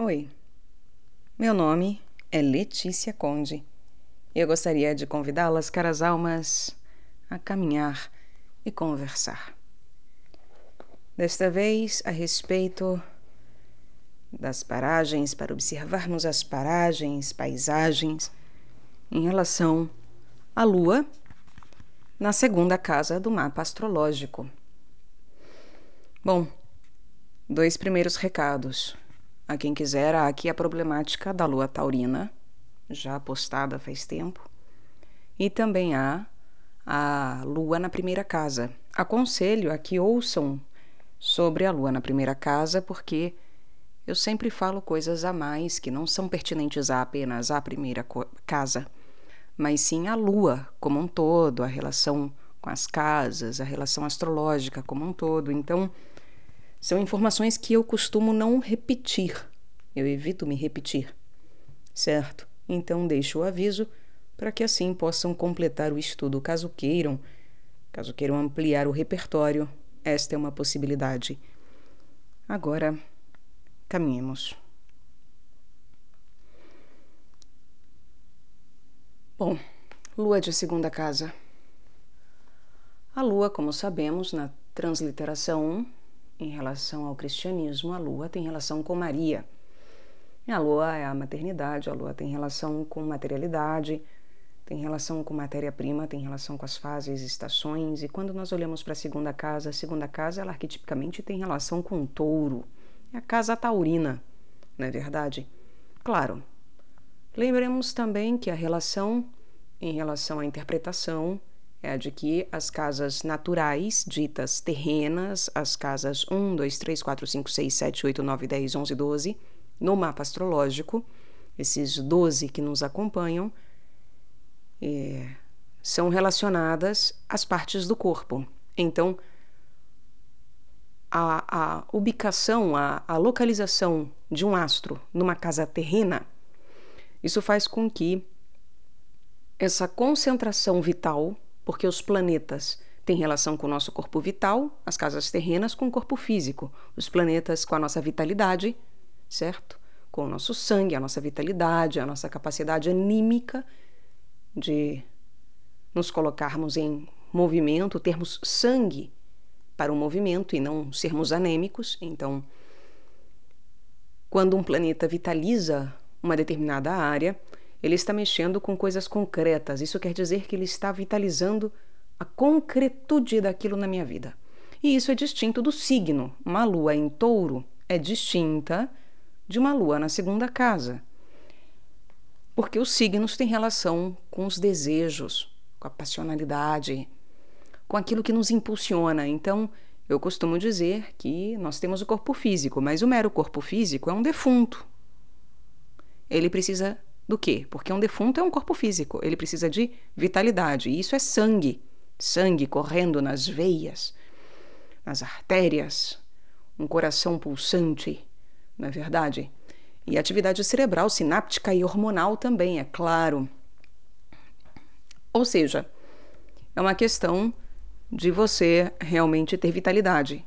Oi, meu nome é Letícia Conde e eu gostaria de convidá-las, caras almas, a caminhar e conversar. Desta vez a respeito das paragens, para observarmos as paragens, paisagens, em relação à Lua, na segunda casa do mapa astrológico. Bom, 2 primeiros recados. A quem quiser, há aqui a problemática da Lua taurina, já postada faz tempo, e também há a Lua na primeira casa. Aconselho a que ouçam sobre a Lua na primeira casa, porque eu sempre falo coisas a mais que não são pertinentes a apenas a primeira casa, mas sim a Lua como um todo, a relação com as casas, a relação astrológica como um todo. Então, são informações que eu costumo não repetir. Eu evito me repetir, certo? Então, deixo o aviso para que assim possam completar o estudo, caso queiram ampliar o repertório. Esta é uma possibilidade. Agora, caminhemos. Bom, Lua de segunda casa. A Lua, como sabemos, na transliteração, em relação ao cristianismo, a Lua tem relação com Maria. A Lua é a maternidade, a Lua tem relação com materialidade, tem relação com matéria-prima, tem relação com as fases, estações. E quando nós olhamos para a segunda casa, ela arquetipicamente tem relação com o touro. É a casa taurina, não é verdade? Claro, lembremos também que a relação, em relação à interpretação, é a de que as casas naturais, ditas terrenas, as casas 1, 2, 3, 4, 5, 6, 7, 8, 9, 10, 11, 12, no mapa astrológico, esses 12 que nos acompanham, são relacionadas às partes do corpo. Então, a ubicação, a localização de um astro numa casa terrena, isso faz com que essa concentração vital, porque os planetas têm relação com o nosso corpo vital, as casas terrenas com o corpo físico, os planetas com a nossa vitalidade, certo? Com o nosso sangue, a nossa vitalidade, a nossa capacidade anímica de nos colocarmos em movimento, termos sangue para o movimento e não sermos anêmicos. Então, quando um planeta vitaliza uma determinada área, ele está mexendo com coisas concretas. Isso quer dizer que ele está vitalizando a concretude daquilo na minha vida. E isso é distinto do signo. Uma lua em touro é distinta de uma lua na segunda casa. Porque os signos têm relação com os desejos, com a passionalidade, com aquilo que nos impulsiona. Então, eu costumo dizer que nós temos o corpo físico, mas o mero corpo físico é um defunto. Ele precisa do quê? Porque um defunto é um corpo físico, ele precisa de vitalidade, e isso é sangue, sangue correndo nas veias, nas artérias, um coração pulsante, não é verdade? E atividade cerebral, sináptica e hormonal também, é claro. Ou seja, é uma questão de você realmente ter vitalidade,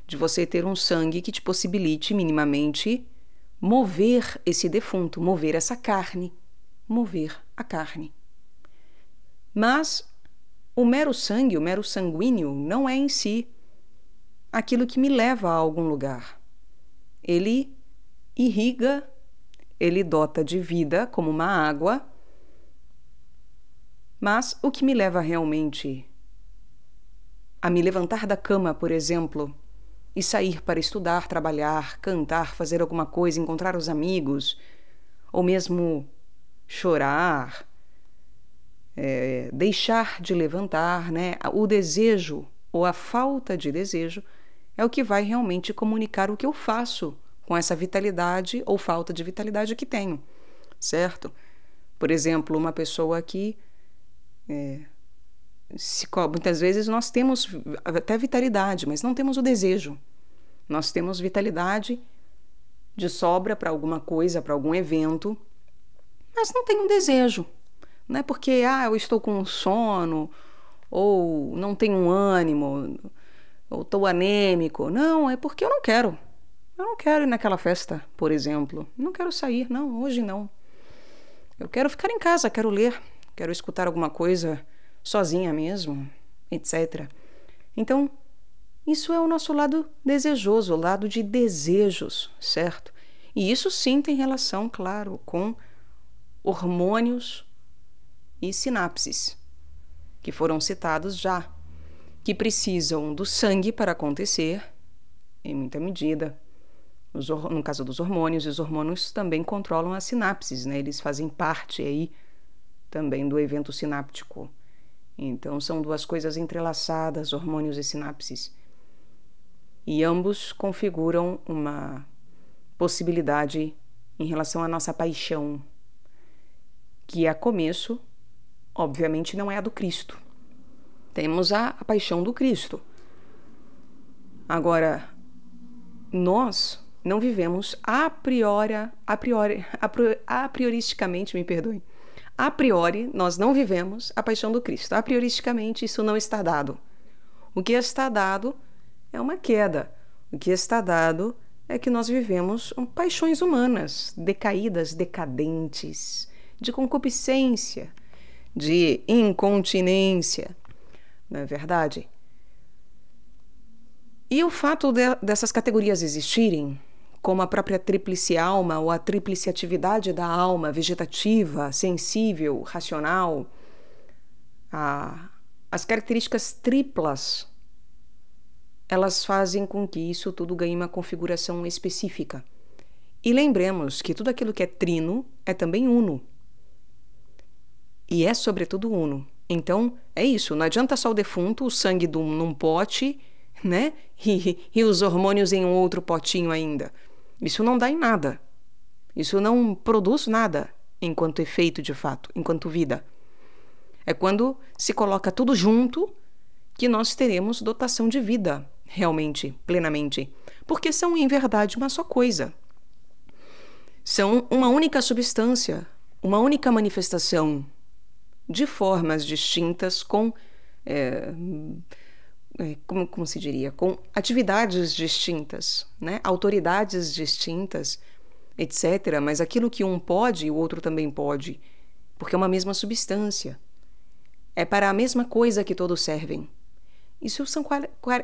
de você ter um sangue que te possibilite minimamente mover esse defunto, mover essa carne, mover a carne. Mas o mero sangue, o mero sanguíneo, não é em si aquilo que me leva a algum lugar. Ele irriga, ele dota de vida como uma água, mas o que me leva realmente a me levantar da cama, por exemplo, e sair para estudar, trabalhar, cantar, fazer alguma coisa, encontrar os amigos, ou mesmo chorar, deixar de levantar, né? O desejo ou a falta de desejo é o que vai realmente comunicar o que eu faço com essa vitalidade ou falta de vitalidade que tenho, certo? Por exemplo, uma pessoa que muitas vezes nós temos até vitalidade, mas não temos o desejo. Nós temos vitalidade de sobra para alguma coisa, para algum evento, mas não tem um desejo. Não é porque eu estou com sono, ou não tenho um ânimo, ou estou anêmico. Não, é porque eu não quero. Eu não quero ir naquela festa, por exemplo. Não quero sair, não, hoje não. Eu quero ficar em casa, quero ler, quero escutar alguma coisa sozinha mesmo, etc. Então, isso é o nosso lado desejoso, o lado de desejos, certo? E isso sim tem relação, claro, com hormônios e sinapses, que foram citados já, que precisam do sangue para acontecer, em muita medida. No caso dos hormônios, os hormônios também controlam as sinapses, né? Eles fazem parte aí também do evento sináptico. Então, são duas coisas entrelaçadas, hormônios e sinapses. E ambos configuram uma possibilidade em relação à nossa paixão, que a começo, obviamente, não é a do Cristo. Temos a paixão do Cristo. Agora, nós não vivemos prioristicamente, me perdoem. A priori, nós não vivemos a paixão do Cristo. A prioristicamente, isso não está dado. O que está dado é uma queda. O que está dado é que nós vivemos paixões humanas, decaídas, decadentes, de concupiscência, de incontinência, não é verdade? E o fato dessas categorias existirem, como a própria tríplice alma ou a tríplice atividade da alma vegetativa, sensível, racional, as características triplas, elas fazem com que isso tudo ganhe uma configuração específica. E lembremos que tudo aquilo que é trino é também uno. E é sobretudo uno. Então, é isso. Não adianta só o defunto, o sangue num pote, né? E os hormônios em um outro potinho ainda. Isso não dá em nada. Isso não produz nada enquanto efeito de fato, enquanto vida. É quando se coloca tudo junto que nós teremos dotação de vida, realmente, plenamente. Porque são, em verdade, uma só coisa. São uma única substância, uma única manifestação, de formas distintas, com como se diria, com atividades distintas, né? Autoridades distintas, etc. Mas aquilo que um pode, o outro também pode, porque é uma mesma substância. É para a mesma coisa que todos servem. Isso são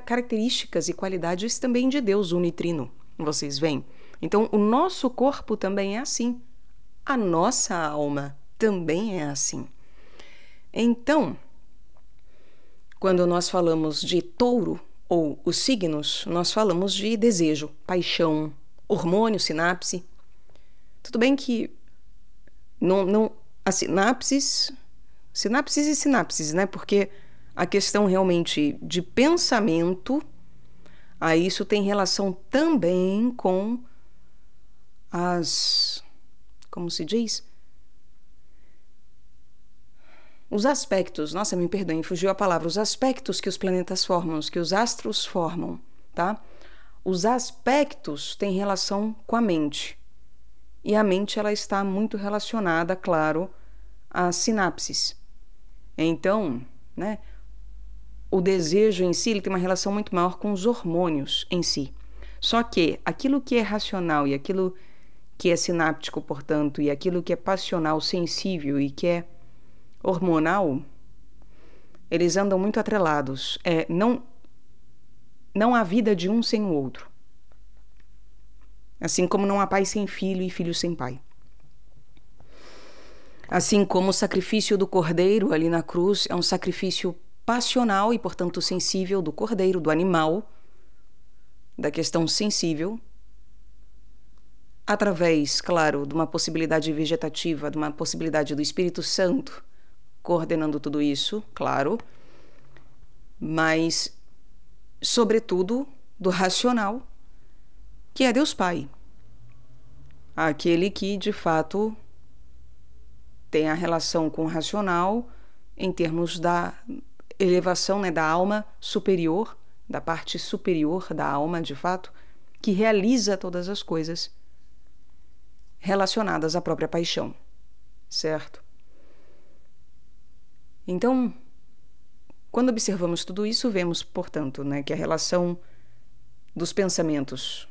características e qualidades também de Deus unitrino, vocês veem? Então, o nosso corpo também é assim. A nossa alma também é assim. Então, quando nós falamos de touro, ou os signos, nós falamos de desejo, paixão, hormônio, sinapse. Tudo bem que as sinapses e sinapses, né? Porque a questão realmente de pensamento, aí isso tem relação também com como se diz? Os aspectos, nossa, me perdoem, fugiu a palavra, os aspectos que os planetas formam, que os astros formam, tá? Os aspectos têm relação com a mente. E a mente, ela está muito relacionada, claro, às sinapses. Então, né, o desejo em si, ele tem uma relação muito maior com os hormônios em si. Só que aquilo que é racional e aquilo que é sináptico, portanto, e aquilo que é passional, sensível e que é hormonal, eles andam muito atrelados. Não há vida de um sem o outro. Assim como não há pai sem filho e filho sem pai. Assim como o sacrifício do cordeiro ali na cruz é um sacrifício passional e, portanto, sensível do cordeiro, do animal, da questão sensível, através, claro, de uma possibilidade vegetativa, de uma possibilidade do Espírito Santo coordenando tudo isso, claro, mas, sobretudo, do racional, que é Deus Pai. Aquele que, de fato, tem a relação com o racional em termos da elevação, né, da alma superior, da parte superior da alma, de fato, que realiza todas as coisas relacionadas à própria paixão, certo? Então, quando observamos tudo isso, vemos, portanto, né, que a relação dos pensamentos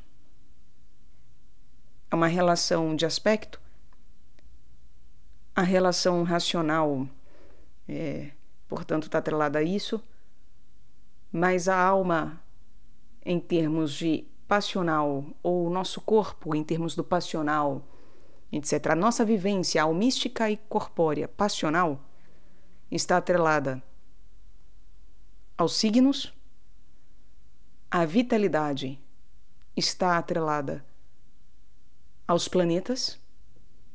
é uma relação de aspecto. A relação racional, portanto, está atrelada a isso, mas a alma, em termos de passional, ou o nosso corpo, em termos do passional, etc., a nossa vivência almística e corpórea passional está atrelada aos signos, a vitalidade está atrelada aos planetas,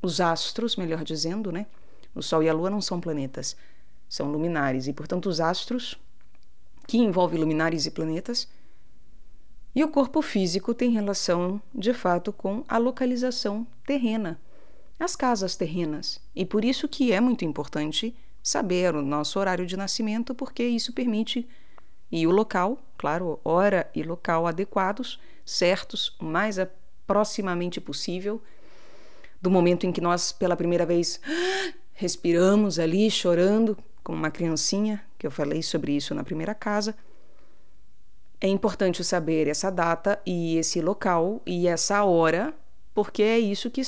os astros, melhor dizendo, né? O Sol e a Lua não são planetas, são luminares, e, portanto, os astros, que envolvem luminares e planetas, e o corpo físico tem relação, de fato, com a localização terrena, as casas terrenas, e por isso que é muito importante saber o nosso horário de nascimento, porque isso permite, e o local, claro, hora e local adequados, certos, o mais proximamente possível, do momento em que nós, pela primeira vez, respiramos ali, chorando, como uma criancinha, que eu falei sobre isso na primeira casa. É importante saber essa data e esse local e essa hora, porque é isso que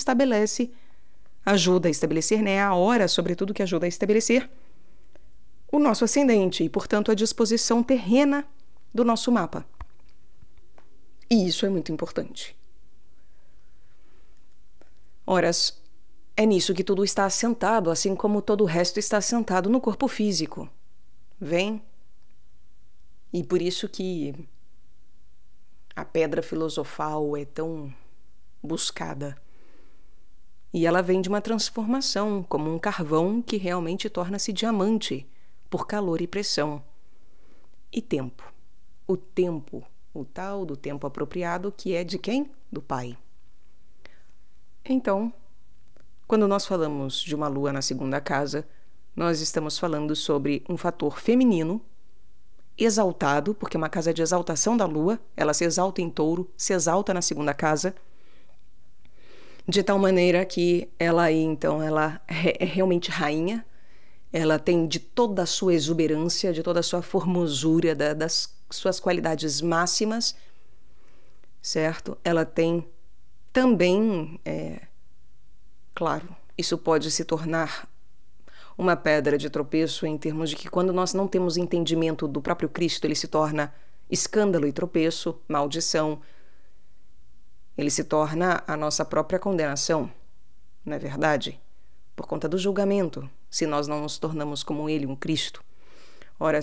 ajuda a estabelecer, né? A hora, sobretudo, que ajuda a estabelecer o nosso ascendente e, portanto, a disposição terrena do nosso mapa. E isso é muito importante. Ora, é nisso que tudo está assentado, assim como todo o resto está assentado no corpo físico. Vem? E por isso que a pedra filosofal é tão buscada. E ela vem de uma transformação, como um carvão que realmente torna-se diamante por calor e pressão. E tempo. O tempo, o tal do tempo apropriado, que é de quem? Do Pai. Então, quando nós falamos de uma lua na segunda casa, nós estamos falando sobre um fator feminino exaltado, porque é uma casa de exaltação da lua, ela se exalta em touro, se exalta na segunda casa, de tal maneira que ela aí, então, ela é realmente rainha, ela tem de toda a sua exuberância, de toda a sua formosura, das suas qualidades máximas, certo? Ela tem também, claro, isso pode se tornar uma pedra de tropeço em termos de que quando nós não temos entendimento do próprio Cristo, ele se torna escândalo e tropeço, maldição. Ele se torna a nossa própria condenação, não é verdade? Por conta do julgamento, se nós não nos tornamos como ele, um Cristo. Ora,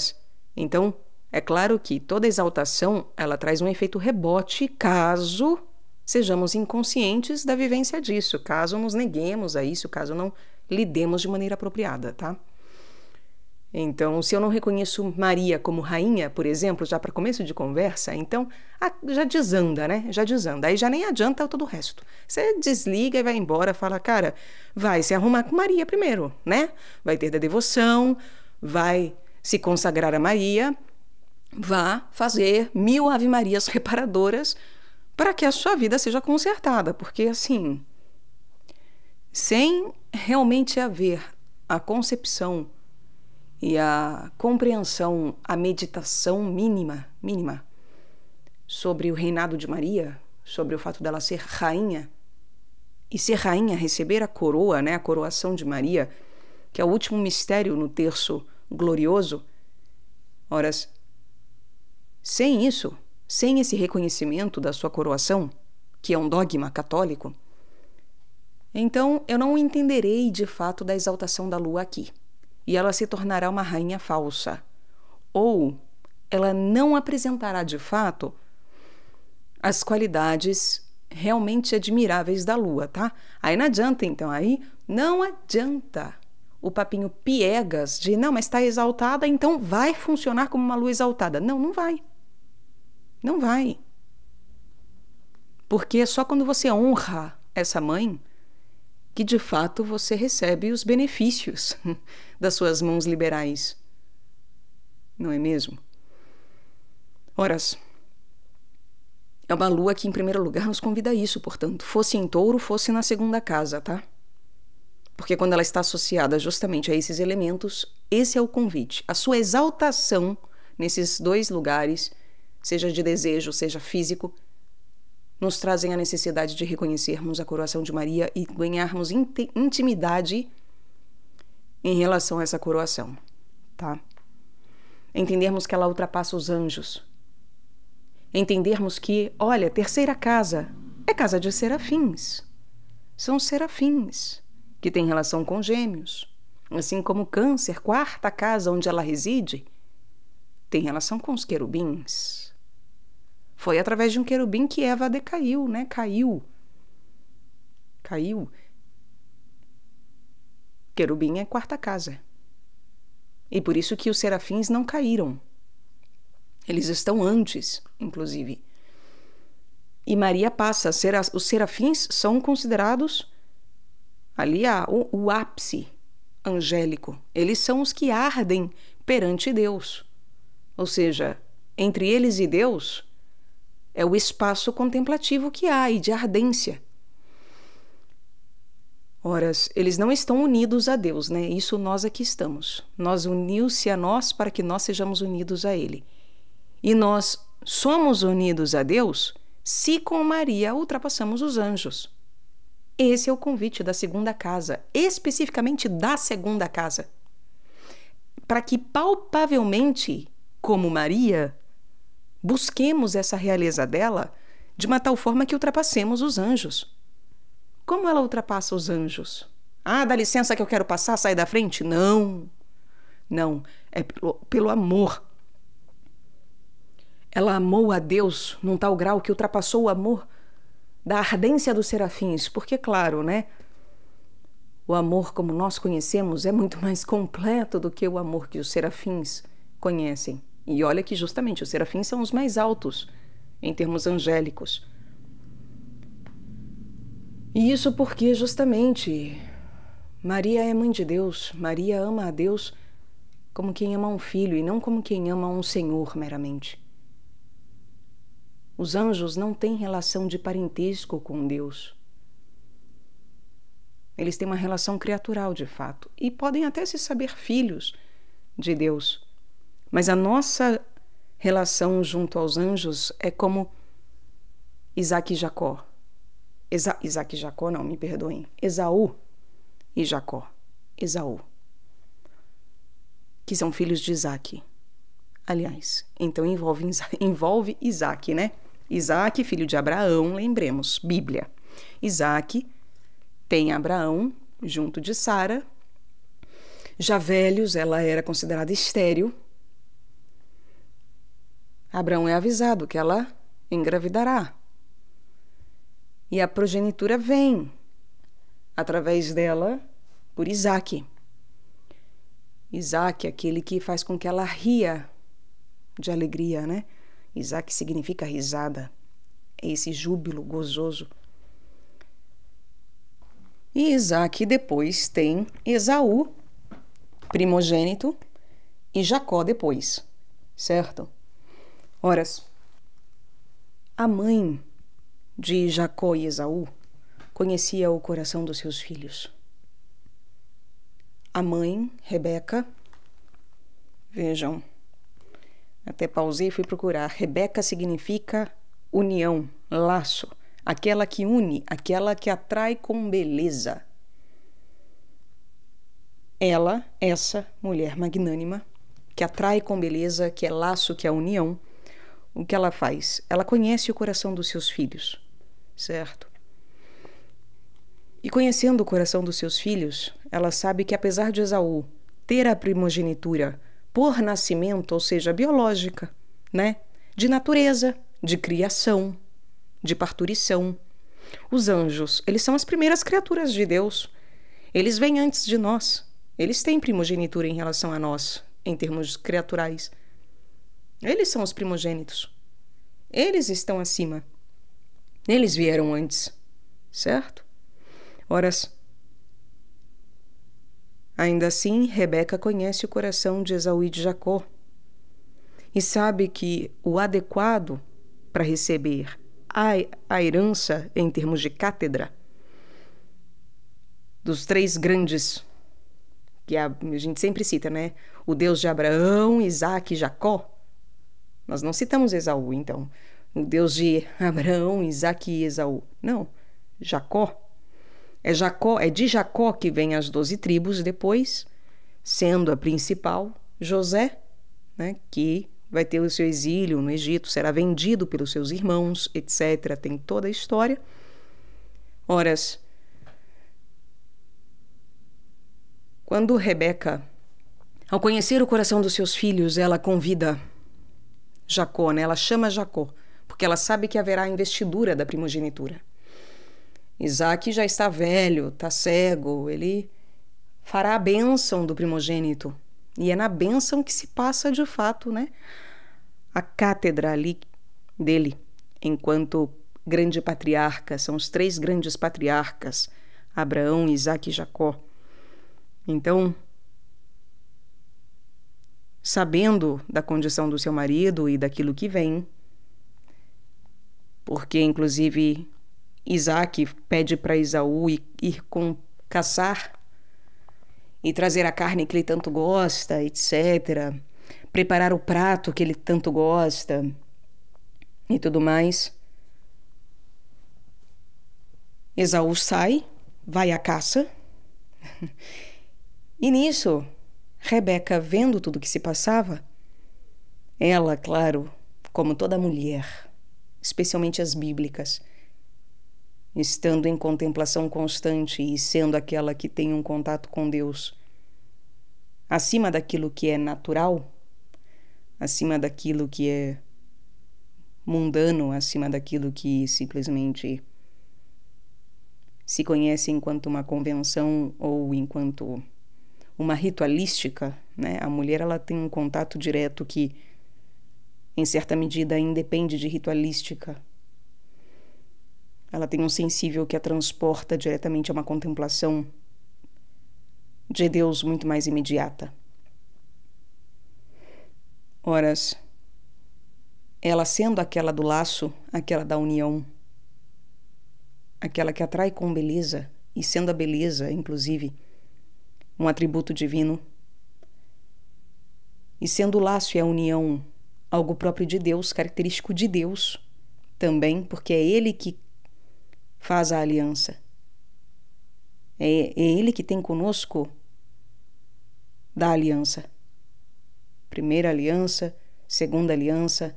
então, é claro que toda exaltação, ela traz um efeito rebote caso sejamos inconscientes da vivência disso, caso nos neguemos a isso, caso não lidemos de maneira apropriada, tá? Então, se eu não reconheço Maria como rainha, por exemplo, já para começo de conversa, então já desanda, né? Já desanda. Aí já nem adianta todo o resto. Você desliga e vai embora, fala, cara, vai se arrumar com Maria primeiro, né? Vai ter da devoção, vai se consagrar a Maria, vá fazer 1000 ave-marias reparadoras para que a sua vida seja consertada, porque assim, sem realmente haver a concepção e a compreensão, a meditação mínima sobre o reinado de Maria, sobre o fato dela ser rainha, e ser rainha, receber a coroa, né, a coroação de Maria, que é o último mistério no terço glorioso. Ora, sem isso, sem esse reconhecimento da sua coroação, que é um dogma católico, então eu não entenderei de fato da exaltação da lua aqui. E ela se tornará uma rainha falsa. Ou ela não apresentará de fato as qualidades realmente admiráveis da lua, tá? Aí não adianta, então, não adianta o papinho piegas de, não, mas está exaltada, então vai funcionar como uma lua exaltada. Não, não vai. Não vai. Porque é só quando você honra essa mãe que de fato você recebe os benefícios das suas mãos liberais. Não é mesmo? Ora, é uma lua que, em primeiro lugar, nos convida a isso, portanto, fosse em touro, fosse na segunda casa, tá? Porque quando ela está associada justamente a esses elementos, esse é o convite. A sua exaltação nesses dois lugares, seja de desejo, seja físico, nos trazem a necessidade de reconhecermos a coroação de Maria e ganharmos intimidade em relação a essa coroação, tá? Entendermos que ela ultrapassa os anjos. Entendermos que, olha, terceira casa é casa de serafins. São os serafins que têm relação com gêmeos. Assim como Câncer, quarta casa onde ela reside, tem relação com os querubins. Foi através de um querubim que Eva decaiu, né? Caiu. Querubim é quarta casa. E por isso que os serafins não caíram. Eles estão antes, inclusive. E Maria passa. Os serafins são considerados ali o ápice angélico. Eles são os que ardem perante Deus. Ou seja, entre eles e Deus é o espaço contemplativo que há e de ardência. Ora, eles não estão unidos a Deus, né? Isso nós aqui estamos. Nós uniu-se a nós para que nós sejamos unidos a Ele. E nós somos unidos a Deus se com Maria ultrapassamos os anjos. Esse é o convite da segunda casa, especificamente da segunda casa. Para que palpavelmente, como Maria, busquemos essa realeza dela de uma tal forma que ultrapassemos os anjos. Como ela ultrapassa os anjos? Ah, dá licença que eu quero passar, sai da frente? Não. Não, é pelo amor. Ela amou a Deus num tal grau que ultrapassou o amor da ardência dos serafins, porque, claro, né? O amor como nós conhecemos é muito mais completo do que o amor que os serafins conhecem. E olha que justamente os serafins são os mais altos em termos angélicos. E isso porque justamente Maria é mãe de Deus. Maria ama a Deus como quem ama um filho e não como quem ama um senhor meramente. Os anjos não têm relação de parentesco com Deus. Eles têm uma relação criatural, de fato, e podem até se saber filhos de Deus. Mas a nossa relação junto aos anjos é como Isaac e Jacó. Isaac e Jacó, não, me perdoem. Esaú e Jacó. Esaú. Que são filhos de Isaac. Aliás, então envolve Isaac, né? Isaac, filho de Abraão, lembremos, Bíblia. Isaac tem Abraão junto de Sara. Já velhos, ela era considerada estéril. Abraão é avisado que ela engravidará. E a progenitura vem através dela por Isaac. Isaac, aquele que faz com que ela ria de alegria, né? Isaac significa risada. É esse júbilo gozoso. E Isaac depois tem Esaú, primogênito, e Jacó depois, certo? Ora, a mãe de Jacó e Esaú conhecia o coração dos seus filhos. A mãe, Rebeca, vejam, até pausei e fui procurar. Rebeca significa união, laço, aquela que une, aquela que atrai com beleza. Ela, essa mulher magnânima, que atrai com beleza, que é laço, que é união, o que ela faz? Ela conhece o coração dos seus filhos, certo? E conhecendo o coração dos seus filhos, ela sabe que apesar de Esaú ter a primogenitura por nascimento, ou seja, biológica, né? De natureza, de criação, de parturição. Os anjos, eles são as primeiras criaturas de Deus. Eles vêm antes de nós. Eles têm primogenitura em relação a nós, em termos criaturais. Eles são os primogênitos. Eles estão acima. Eles vieram antes, certo? Ora, ainda assim, Rebeca conhece o coração de Esaú e de Jacó e sabe que o adequado para receber a herança em termos de cátedra dos três grandes, que a gente sempre cita, né? O Deus de Abraão, Isaac e Jacó. Nós não citamos Esaú, então. o Deus de Abraão, Isaque e Esaú. Não, Jacó. É de Jacó que vêm as 12 tribos depois, sendo a principal José, né, que vai ter o seu exílio no Egito, será vendido pelos seus irmãos, etc. Tem toda a história. Ora, quando Rebeca, ao conhecer o coração dos seus filhos, ela convida Jacó, né? Ela chama Jacó, porque ela sabe que haverá a investidura da primogenitura. Isaque já está velho, está cego, ele fará a bênção do primogênito. E é na bênção que se passa, de fato, né, a cátedra ali dele, enquanto grande patriarca. São os 3 grandes patriarcas, Abraão, Isaque e Jacó. Então, sabendo da condição do seu marido e daquilo que vem, porque, inclusive, Isaque pede para Esaú ir caçar e trazer a carne que ele tanto gosta, etc. Preparar o prato que ele tanto gosta e tudo mais. Esaú sai, vai à caça. E nisso, Rebeca, vendo tudo o que se passava, ela, claro, como toda mulher, especialmente as bíblicas, estando em contemplação constante e sendo aquela que tem um contato com Deus acima daquilo que é natural, acima daquilo que é mundano, acima daquilo que simplesmente se conhece enquanto uma convenção ou enquanto uma ritualística, né? A mulher, ela tem um contato direto que, em certa medida, independe de ritualística. Ela tem um sensível que a transporta diretamente a uma contemplação de Deus muito mais imediata. Ora, ela sendo aquela do laço, aquela da união, aquela que atrai com beleza, e sendo a beleza, inclusive, um atributo divino, e sendo o laço e a união algo próprio de Deus, característico de Deus também, porque é Ele que faz a aliança. É Ele que tem conosco da aliança. Primeira aliança, segunda aliança,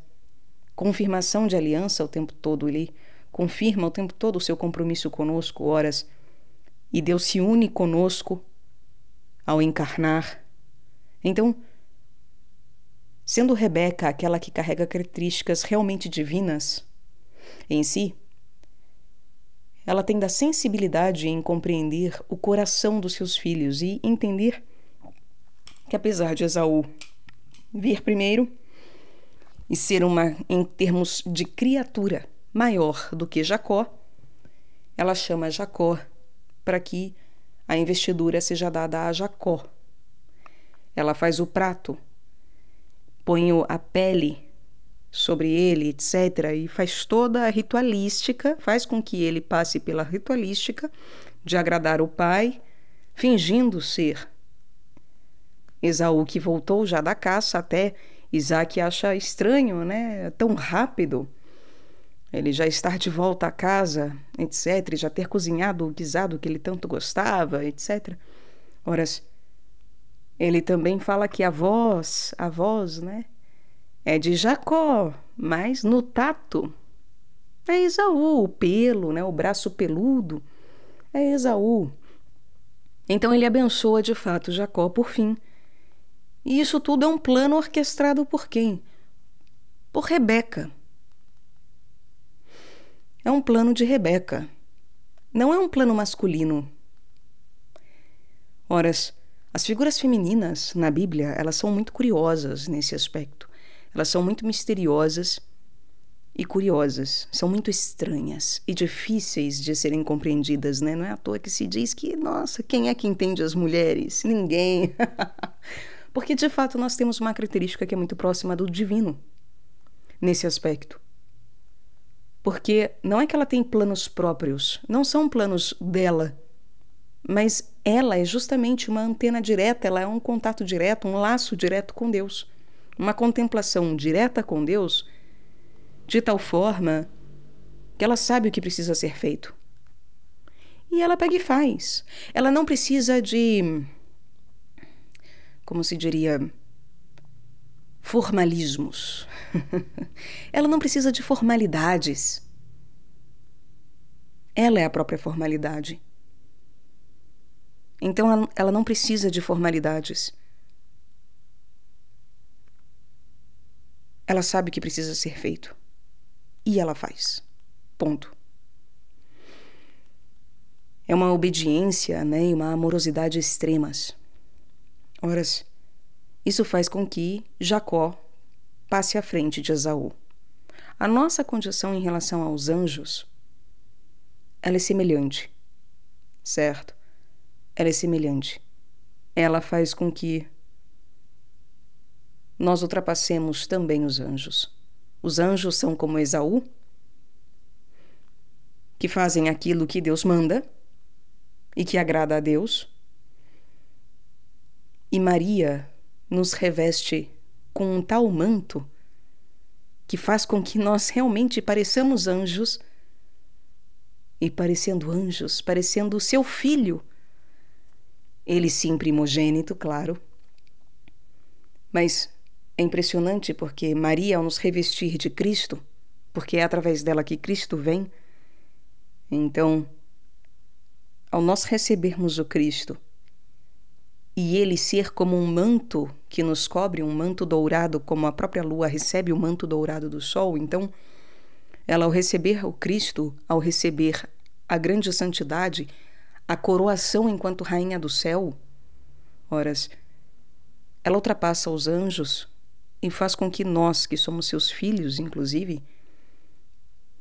confirmação de aliança o tempo todo. Ele confirma o tempo todo o seu compromisso conosco, horas, e Deus se une conosco ao encarnar. Então, sendo Rebeca aquela que carrega características realmente divinas em si, ela tem da sensibilidade em compreender o coração dos seus filhos e entender que, apesar de Esaú vir primeiro e ser em termos de criatura, maior do que Jacó, ela chama Jacó para que a investidura seja dada a Jacó. Ela faz o prato, põe a pele sobre ele, etc., e faz toda a ritualística, faz com que ele passe pela ritualística de agradar o pai, fingindo ser Esaú, que voltou já da caça. Até Isaque acha estranho, né? Tão rápido ele já estar de volta à casa, etc., e já ter cozinhado o guisado que ele tanto gostava, etc. Ora, ele também fala que a voz, né, é de Jacó, mas no tato é Esaú, o pelo, né, o braço peludo é Esaú. Então ele abençoa de fato Jacó por fim. E isso tudo é um plano orquestrado por quem? Por Rebeca. É um plano de Rebeca. Não é um plano masculino. Ora, as figuras femininas na Bíblia, elas são muito curiosas nesse aspecto. Elas são muito misteriosas e curiosas. São muito estranhas e difíceis de serem compreendidas, né? Não é à toa que se diz que, nossa, quem é que entende as mulheres? Ninguém. Porque, de fato, nós temos uma característica que é muito próxima do divino nesse aspecto. Porque não é que ela tem planos próprios, não são planos dela, mas ela é justamente uma antena direta, ela é um contato direto, um laço direto com Deus. Uma contemplação direta com Deus de tal forma que ela sabe o que precisa ser feito. E ela pega e faz. Ela não precisa de, como se diria, formalismos. Ela não precisa de formalidades. Ela é a própria formalidade. Então ela não precisa de formalidades. Ela sabe o que precisa ser feito. E ela faz. Ponto. É uma obediência, né, e uma amorosidade extremas. Ora, isso faz com que Jacó passe à frente de Esaú. A nossa condição em relação aos anjos, ela é semelhante, certo? Ela é semelhante. Ela faz com que nós ultrapassemos também os anjos. Os anjos são como Esaú, que fazem aquilo que Deus manda e que agrada a Deus. E Maria nos reveste com um tal manto que faz com que nós realmente pareçamos anjos, e parecendo anjos, parecendo seu filho. Ele sim primogênito, claro. Mas é impressionante porque Maria, ao nos revestir de Cristo, porque é através dela que Cristo vem, então, ao nós recebermos o Cristo e ele ser como um manto que nos cobre, um manto dourado, como a própria lua recebe o manto dourado do sol, então, ela ao receber o Cristo, ao receber a grande santidade, a coroação enquanto rainha do céu, horas, ela ultrapassa os anjos e faz com que nós, que somos seus filhos, inclusive,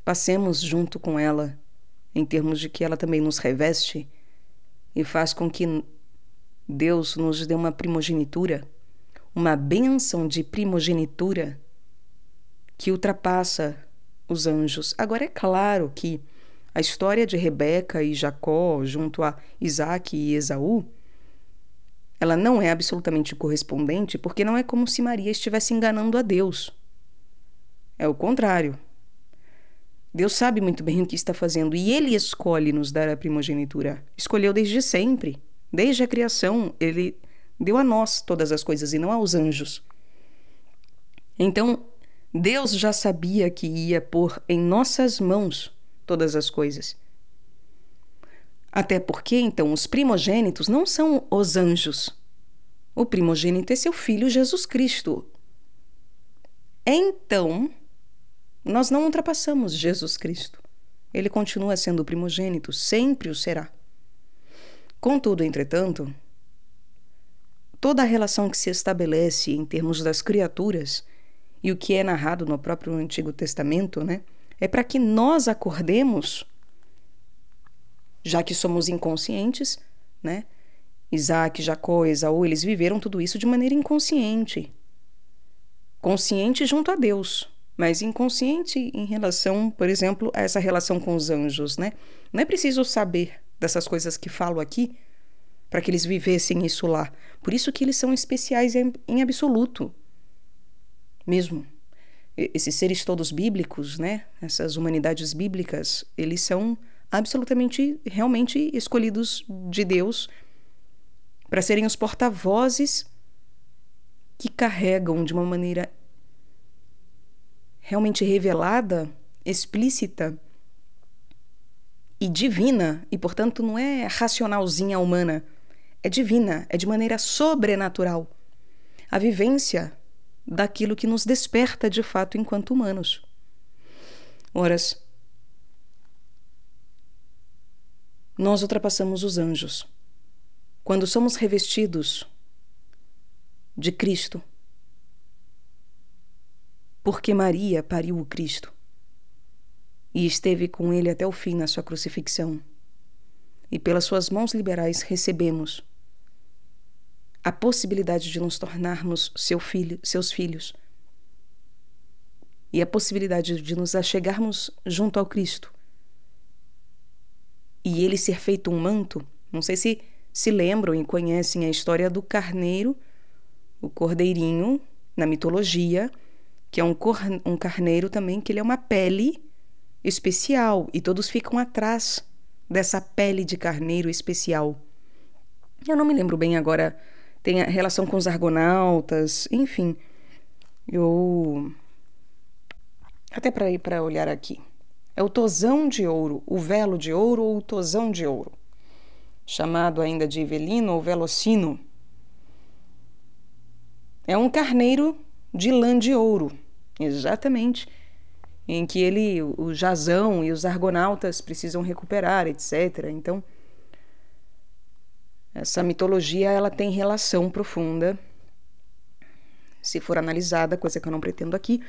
passemos junto com ela, em termos de que ela também nos reveste e faz com que Deus nos dê uma primogenitura, uma bênção de primogenitura que ultrapassa os anjos. Agora, é claro que a história de Rebeca e Jacó junto a Isaac e Esaú, ela não é absolutamente correspondente, porque não é como se Maria estivesse enganando a Deus. É o contrário. Deus sabe muito bem o que está fazendo e Ele escolhe nos dar a primogenitura. Escolheu desde sempre, desde a criação. Ele deu a nós todas as coisas e não aos anjos. Então, Deus já sabia que ia pôr em nossas mãos todas as coisas. Até porque, então, os primogênitos não são os anjos. O primogênito é seu filho Jesus Cristo. Então, nós não ultrapassamos Jesus Cristo. Ele continua sendo o primogênito, sempre o será. Contudo, entretanto, toda a relação que se estabelece em termos das criaturas e o que é narrado no próprio Antigo Testamento, né, é para que nós acordemos, já que somos inconscientes, né? Isaac, Jacó, Esaú, eles viveram tudo isso de maneira inconsciente. Consciente junto a Deus, mas inconsciente em relação, por exemplo, a essa relação com os anjos, né? Não é preciso saber dessas coisas que falo aqui para que eles vivessem isso lá. Por isso que eles são especiais em absoluto. Mesmo. Esses seres todos bíblicos, né? Essas humanidades bíblicas, eles são absolutamente, realmente escolhidos de Deus para serem os porta-vozes que carregam de uma maneira realmente revelada, explícita e divina, e portanto não é racionalzinha humana, é divina, é de maneira sobrenatural, a vivência daquilo que nos desperta de fato enquanto humanos. Horas, nós ultrapassamos os anjos quando somos revestidos de Cristo, porque Maria pariu o Cristo e esteve com ele até o fim na sua crucifixão, e pelas suas mãos liberais recebemos a possibilidade de nos tornarmos seus filhos e a possibilidade de nos achegarmos junto ao Cristo e ele ser feito um manto. Não sei se lembram e conhecem a história do carneiro, o cordeirinho, na mitologia, que é um carneiro também, que ele é uma pele especial, e todos ficam atrás dessa pele de carneiro especial. Eu não me lembro bem agora, tem a relação com os argonautas, enfim. Até para ir para olhar aqui. É o tozão de ouro, o velo de ouro ou o tozão de ouro, chamado ainda de ivelino ou velocino. É um carneiro de lã de ouro, exatamente, em que o Jasão e os argonautas precisam recuperar, etc. Então, essa mitologia ela tem relação profunda, se for analisada, coisa que eu não pretendo aqui,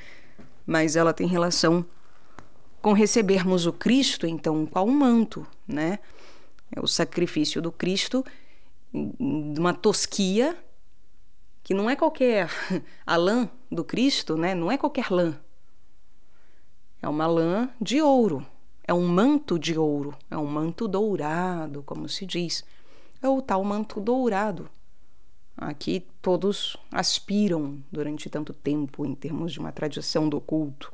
mas ela tem relação com recebermos o Cristo, então, qual um manto, né? É o sacrifício do Cristo, de uma tosquia, que não é qualquer... A lã do Cristo, né? Não é qualquer lã. É uma lã de ouro. É um manto de ouro. É um manto dourado, como se diz. É o tal manto dourado a que todos aspiram durante tanto tempo, em termos de uma tradição do culto.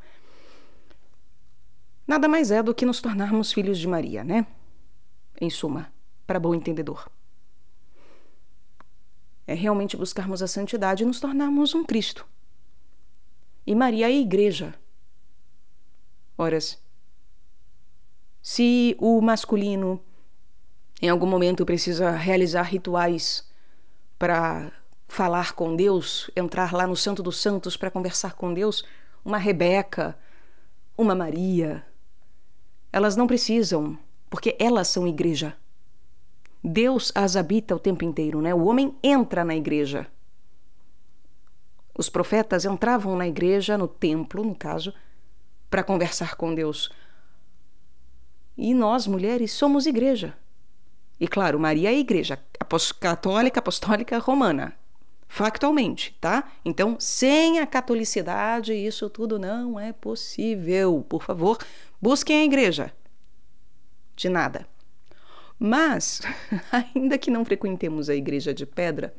Nada mais é do que nos tornarmos filhos de Maria, né? Em suma, para bom entendedor. É realmente buscarmos a santidade e nos tornarmos um Cristo. E Maria é a igreja. Horas, se o masculino em algum momento precisa realizar rituais para falar com Deus, entrar lá no Santo dos Santos para conversar com Deus, uma Rebeca, uma Maria, elas não precisam, porque elas são igreja. Deus as habita o tempo inteiro, né? O homem entra na igreja. Os profetas entravam na igreja, no templo, no caso, para conversar com Deus. E nós, mulheres, somos igreja. E claro, Maria é a igreja católica, apostólica, romana. Factualmente, tá? Então, sem a catolicidade, isso tudo não é possível. Por favor, busquem a igreja. De nada. Mas, ainda que não frequentemos a igreja de pedra,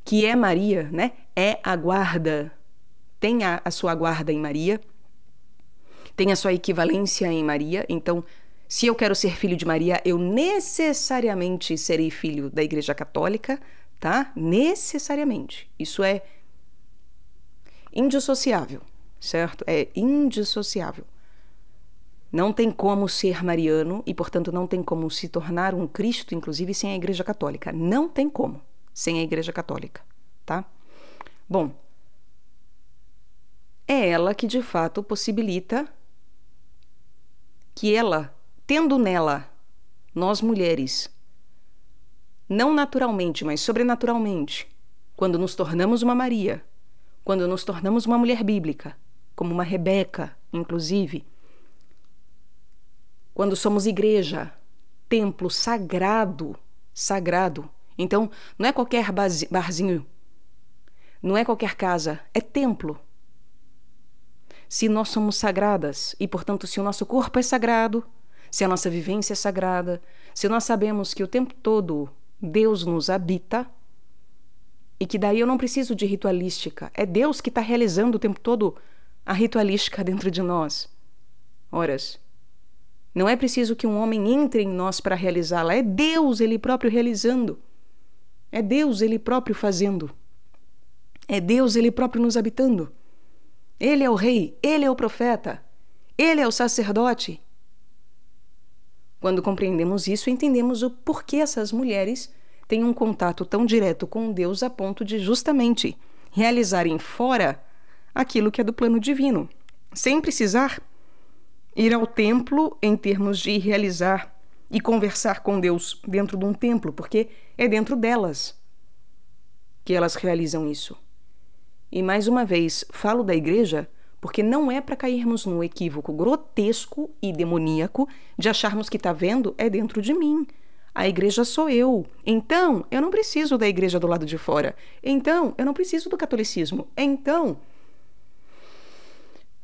que é Maria, né? É a guarda, tem a sua guarda em Maria, tem a sua equivalência em Maria. Então, se eu quero ser filho de Maria, eu necessariamente serei filho da Igreja Católica, tá? Necessariamente. Isso é indissociável, certo? É indissociável. Não tem como ser mariano e, portanto, não tem como se tornar um Cristo, inclusive, sem a Igreja Católica. Não tem como sem a Igreja Católica, tá? Bom, é ela que, de fato, possibilita que ela, tendo nela, nós mulheres, não naturalmente, mas sobrenaturalmente, quando nos tornamos uma Maria, quando nos tornamos uma mulher bíblica, como uma Rebeca, inclusive, quando somos igreja, templo sagrado, sagrado. Então, não é qualquer barzinho, não é qualquer casa, é templo. Se nós somos sagradas e, portanto, se o nosso corpo é sagrado, se a nossa vivência é sagrada, se nós sabemos que o tempo todo Deus nos habita e que daí eu não preciso de ritualística, é Deus que está realizando o tempo todo a ritualística dentro de nós. Horas, não é preciso que um homem entre em nós para realizá-la, é Deus Ele próprio realizando, é Deus Ele próprio fazendo, é Deus Ele próprio nos habitando. Ele é o rei, Ele é o profeta, Ele é o sacerdote. Quando compreendemos isso, entendemos o porquê essas mulheres têm um contato tão direto com Deus a ponto de justamente realizarem fora aquilo que é do plano divino, sem precisar ir ao templo em termos de realizar e conversar com Deus dentro de um templo, porque é dentro delas que elas realizam isso. E mais uma vez, falo da igreja porque não é para cairmos num equívoco grotesco e demoníaco de acharmos que tá vendo é dentro de mim. A igreja sou eu. Então, eu não preciso da igreja do lado de fora. Então, eu não preciso do catolicismo. Então,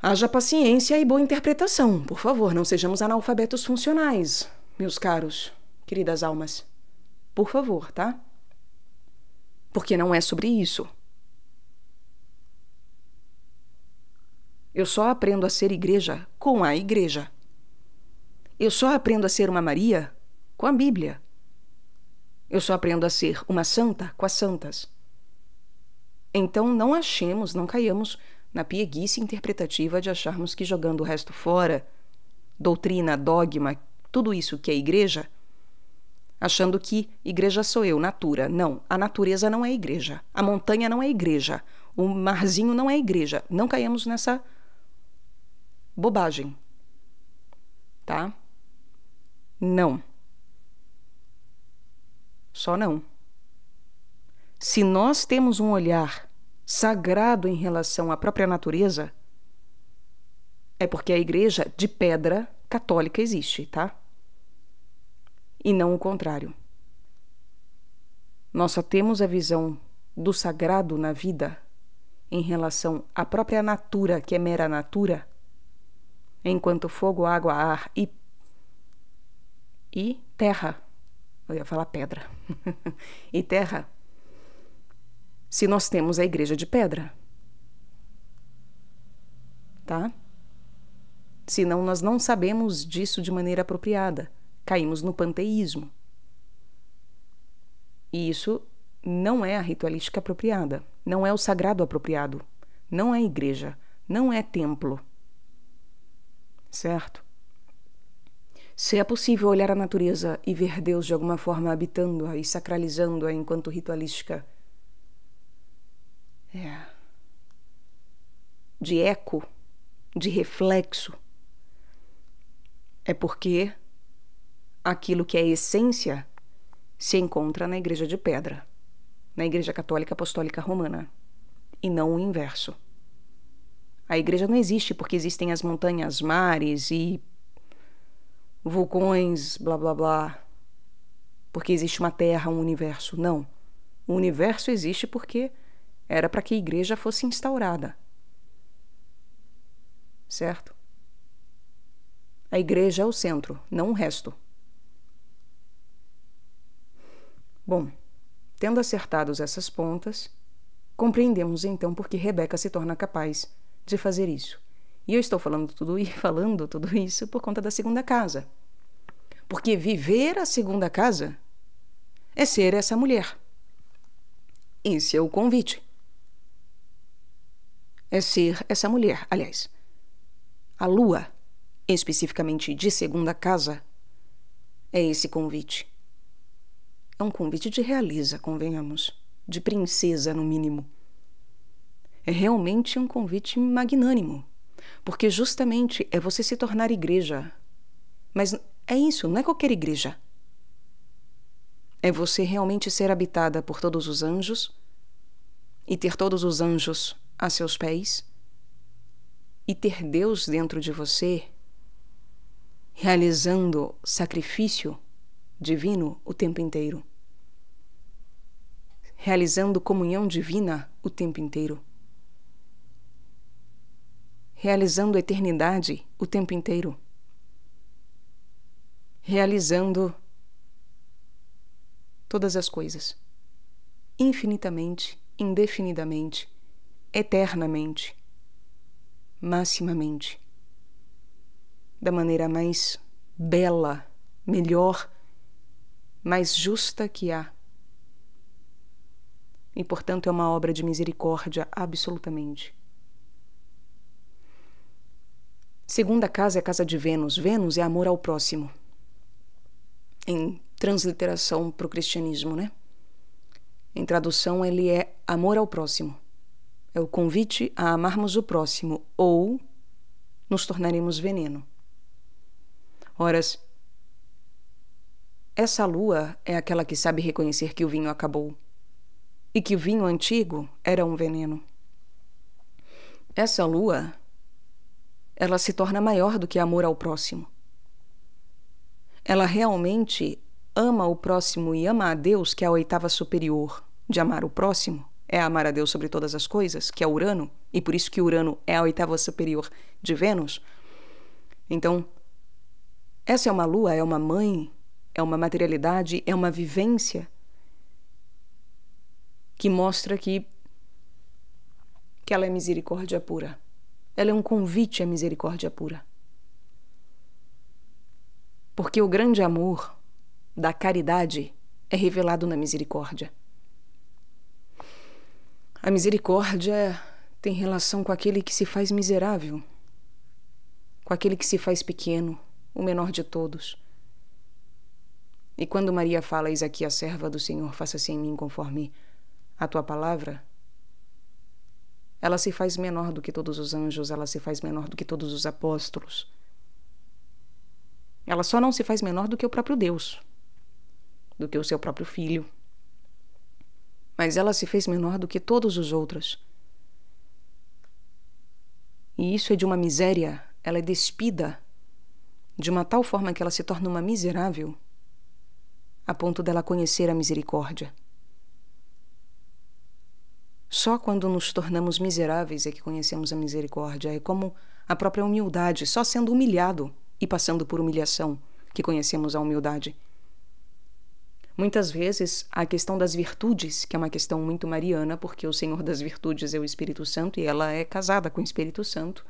haja paciência e boa interpretação. Por favor, não sejamos analfabetos funcionais, meus caros, queridas almas. Por favor, tá? Porque não é sobre isso. Eu só aprendo a ser igreja com a igreja. Eu só aprendo a ser uma Maria com a Bíblia. Eu só aprendo a ser uma santa com as santas. Então não achemos, não caiamos na pieguice interpretativa de acharmos que jogando o resto fora, doutrina, dogma, tudo isso que é igreja, achando que igreja sou eu, natura. Não, a natureza não é igreja. A montanha não é igreja. O marzinho não é igreja. Não caiamos nessa bobagem. Tá? Não. Só não. Se nós temos um olhar sagrado em relação à própria natureza, é porque a igreja de pedra católica existe, tá? E não o contrário. Nós só temos a visão do sagrado na vida em relação à própria natura, que é mera natura, enquanto fogo, água, ar e terra, eu ia falar pedra, e terra, se nós temos a igreja de pedra, tá? Senão nós não sabemos disso de maneira apropriada. Caímos no panteísmo. E isso não é a ritualística apropriada. Não é o sagrado apropriado. Não é igreja. Não é templo. Certo? Se é possível olhar a natureza e ver Deus de alguma forma habitando-a e sacralizando-a enquanto ritualística de eco, de reflexo, é porque aquilo que é essência se encontra na igreja de pedra, na igreja católica apostólica romana, e não o inverso. A igreja não existe porque existem as montanhas, mares e vulcões, blá blá blá, porque existe uma terra, um universo. Não. O universo existe porque era para que a igreja fosse instaurada. Certo? A igreja é o centro, não o resto. Bom, tendo acertados essas pontas, compreendemos então por que Rebeca se torna capaz de fazer isso. E eu estou falando tudo isso por conta da segunda casa. Porque viver a segunda casa é ser essa mulher. Esse é o convite. É ser essa mulher. Aliás, a lua, especificamente de segunda casa, é esse convite. É um convite de realeza, convenhamos, de princesa, no mínimo. É realmente um convite magnânimo, porque justamente é você se tornar igreja. Mas é isso, não é qualquer igreja. É você realmente ser habitada por todos os anjos e ter todos os anjos a seus pés e ter Deus dentro de você, realizando sacrifício divino o tempo inteiro, realizando comunhão divina o tempo inteiro, realizando eternidade o tempo inteiro, realizando todas as coisas, infinitamente, indefinidamente, eternamente, maximamente, da maneira mais bela, melhor, mais justa que há. E, portanto, é uma obra de misericórdia, absolutamente. Segunda casa é a casa de Vênus. Vênus é amor ao próximo. Em transliteração para o cristianismo, né? Em tradução, ele é amor ao próximo. É o convite a amarmos o próximo ou nos tornaremos veneno. Ora, essa lua é aquela que sabe reconhecer que o vinho acabou e que o vinho antigo era um veneno. Essa lua, ela se torna maior do que amor ao próximo. Ela realmente ama o próximo e ama a Deus, que é a oitava superior de amar o próximo, é amar a Deus sobre todas as coisas, que é Urano, e por isso que Urano é a oitava superior de Vênus. Então, essa é uma lua, é uma mãe, é uma materialidade, é uma vivência que mostra que ela é misericórdia pura. ela é um convite à misericórdia pura. Porque o grande amor da caridade é revelado na misericórdia. A misericórdia tem relação com aquele que se faz miserável, com aquele que se faz pequeno, o menor de todos. E quando Maria fala, eis aqui a serva do Senhor, faça-se em mim conforme a tua palavra, ela se faz menor do que todos os anjos, ela se faz menor do que todos os apóstolos. Ela só não se faz menor do que o próprio Deus, do que o seu próprio Filho. Mas ela se fez menor do que todos os outros. E isso é de uma miséria, ela é despida de uma tal forma que ela se torna uma miserável, a ponto dela conhecer a misericórdia. Só quando nos tornamos miseráveis é que conhecemos a misericórdia. É como a própria humildade, só sendo humilhado e passando por humilhação que conhecemos a humildade. Muitas vezes, a questão das virtudes, que é uma questão muito mariana, porque o Senhor das virtudes é o Espírito Santo e ela é casada com o Espírito Santo.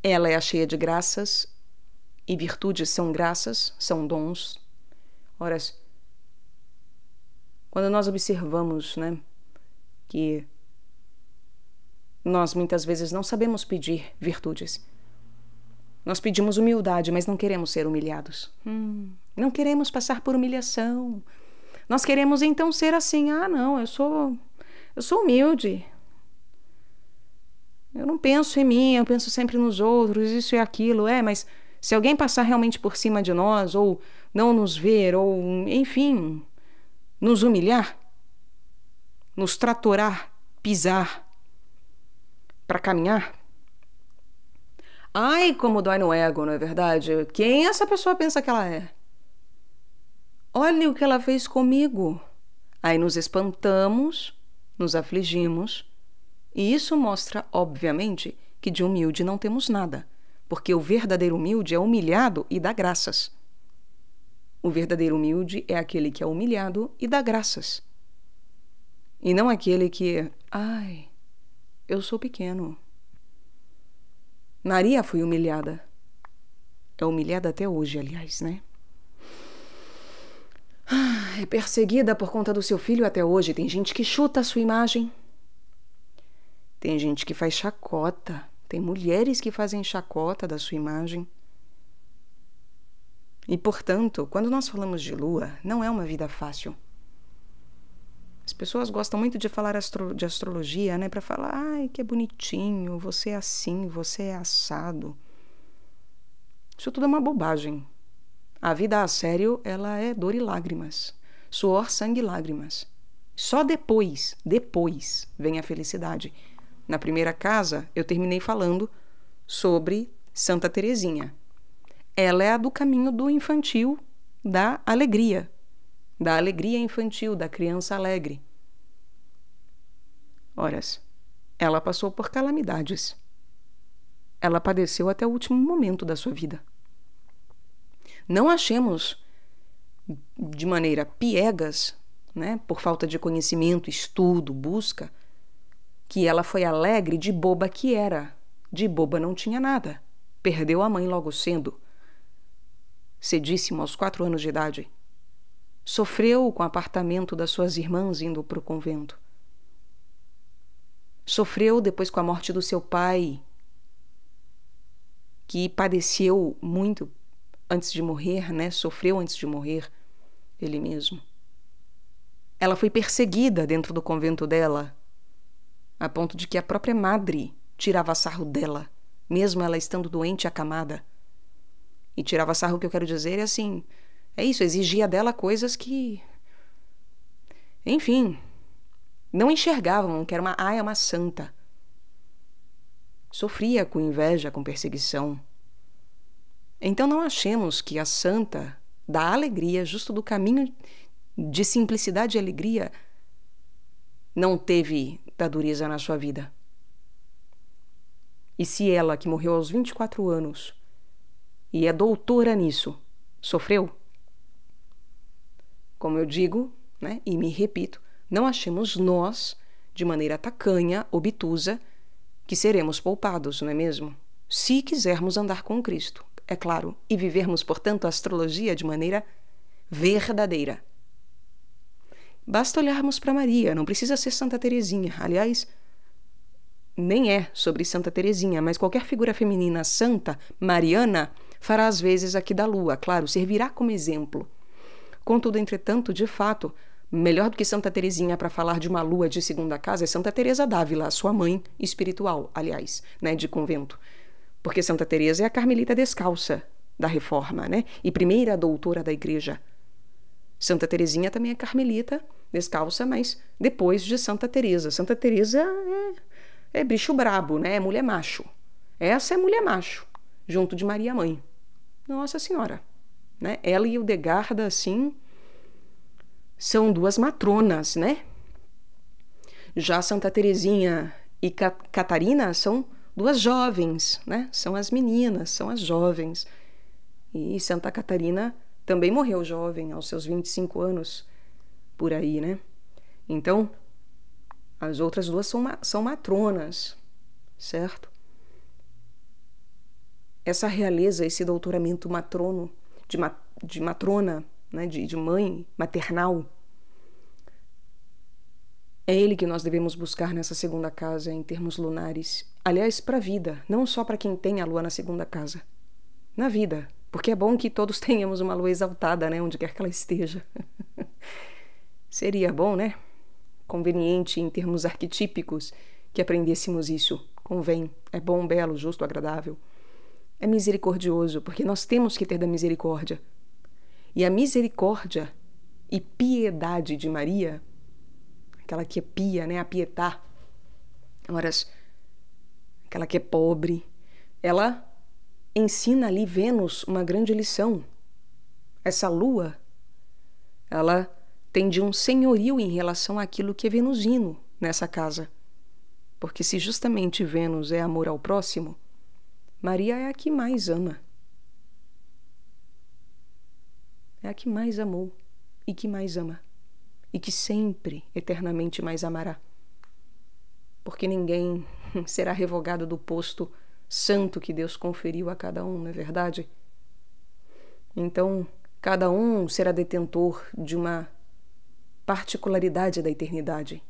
Ela é a cheia de graças, e virtudes são graças, são dons. Ora, quando nós observamos, que nós muitas vezes não sabemos pedir virtudes. Nós pedimos humildade, mas não queremos ser humilhados. Não queremos passar por humilhação. Nós queremos então ser assim, não, eu sou humilde. Eu não penso em mim, eu penso sempre nos outros, isso e aquilo, mas se alguém passar realmente por cima de nós, ou não nos ver, ou, enfim, nos humilhar, nos tratorar, pisar, para caminhar, ai, como dói no ego, não é verdade? Quem essa pessoa pensa que ela é? Olha o que ela fez comigo. Aí nos espantamos, nos afligimos, e isso mostra, obviamente, que de humilde não temos nada, porque o verdadeiro humilde é humilhado e dá graças. O verdadeiro humilde é aquele que é humilhado e dá graças. E não aquele que, eu sou pequeno. Maria foi humilhada. É humilhada até hoje, aliás, É perseguida por conta do seu filho até hoje. Tem gente que chuta a sua imagem. Tem gente que faz chacota. Tem mulheres que fazem chacota da sua imagem. E, portanto, quando nós falamos de lua, não é uma vida fácil. As pessoas gostam muito de falar de astrologia, para falar, que é bonitinho, você é assim, você é assado. Isso tudo é uma bobagem. A vida a sério, ela é dor e lágrimas. Suor, sangue e lágrimas. Só depois vem a felicidade. Na primeira casa, eu terminei falando sobre Santa Teresinha. Ela é a do caminho do infantil, da alegria infantil, da criança alegre. Ora, ela passou por calamidades. Ela padeceu até o último momento da sua vida. Não achemos de maneira piegas, por falta de conhecimento, estudo, busca, que ela foi alegre de boba que era. De boba não tinha nada. Perdeu a mãe logo cedíssimo aos 4 anos de idade. Sofreu com o apartamento das suas irmãs indo para o convento. Sofreu depois com a morte do seu pai, que padeceu muito antes de morrer, Sofreu antes de morrer ele mesmo. Ela foi perseguida dentro do convento dela, a ponto de que a própria madre tirava sarro dela, mesmo ela estando doente e acamada. E tirava sarro, o que eu quero dizer é isso, exigia dela coisas que, enfim, não enxergavam que era uma santa. Sofria com inveja, com perseguição. Então não achemos que a santa da alegria, justo do caminho de simplicidade e alegria, não teve da dureza na sua vida. E se ela, que morreu aos 24 anos, e é doutora nisso, sofreu? Como eu digo, e me repito, não achemos nós, de maneira tacanha, obtusa, que seremos poupados, não é mesmo? Se quisermos andar com Cristo, é claro, e vivermos, portanto, a astrologia de maneira verdadeira. Basta olharmos para Maria, não precisa ser Santa Teresinha. Aliás, nem é sobre Santa Teresinha, mas qualquer figura feminina santa, mariana, fará as vezes aqui da lua, claro, servirá como exemplo. Contudo, entretanto, de fato, melhor do que Santa Teresinha para falar de uma lua de segunda casa é Santa Teresa d'Ávila, sua mãe espiritual, aliás, né, de convento. Porque Santa Teresa é a carmelita descalça da Reforma, né, e primeira doutora da Igreja. Santa Teresinha também é carmelita descalça, mas depois de Santa Teresa. Santa Teresa é bicho brabo, né, é mulher macho. Essa é mulher macho, junto de Maria Mãe. Nossa Senhora, né? Ela e Hildegarda, assim, são duas matronas, né? Já Santa Teresinha e Catarina são duas jovens, né? São as meninas, são as jovens. E Santa Catarina também morreu jovem, aos seus 25 anos, por aí, né? Então, as outras duas são matronas, certo? Essa realeza, esse doutoramento matrono, de matrona, né, de mãe maternal, é ele que nós devemos buscar nessa segunda casa em termos lunares. Aliás, para a vida, não só para quem tem a lua na segunda casa. Na vida, porque é bom que todos tenhamos uma lua exaltada, né, onde quer que ela esteja. Seria bom, né? Conveniente em termos arquetípicos que aprendêssemos isso. Convém, é bom, belo, justo, agradável. É misericordioso, porque nós temos que ter da misericórdia. E a misericórdia e piedade de Maria, aquela que é pia, né, a pietá, horas, aquela que é pobre, ela ensina ali Vênus uma grande lição. Essa lua, ela tem de um senhorio em relação àquilo que é venusino nessa casa. Porque se justamente Vênus é amor ao próximo, Maria é a que mais ama. É a que mais amou e que mais ama. E que sempre, eternamente mais amará. Porque ninguém será revogado do posto santo que Deus conferiu a cada um, não é verdade? Então, cada um será detentor de uma particularidade da eternidade.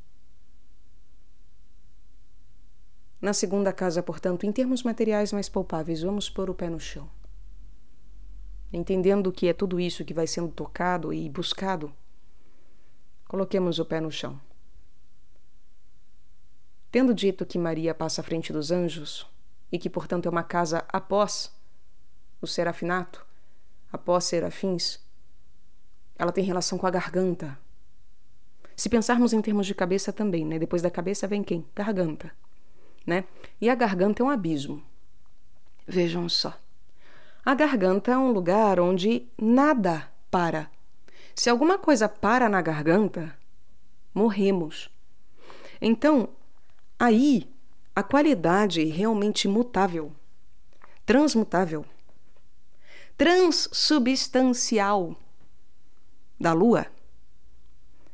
Na segunda casa, portanto, em termos materiais mais palpáveis, vamos pôr o pé no chão. Entendendo que é tudo isso que vai sendo tocado e buscado, coloquemos o pé no chão. Tendo dito que Maria passa à frente dos anjos e que, portanto, é uma casa após o serafinato, após serafins, ela tem relação com a garganta. Se pensarmos em termos de cabeça também, né? Depois da cabeça vem quem? Garganta. Né? E a garganta é um abismo. Vejam só. A garganta é um lugar onde nada para. Se alguma coisa para na garganta, morremos. Então, aí, a qualidade realmente mutável, transmutável, transsubstancial da lua,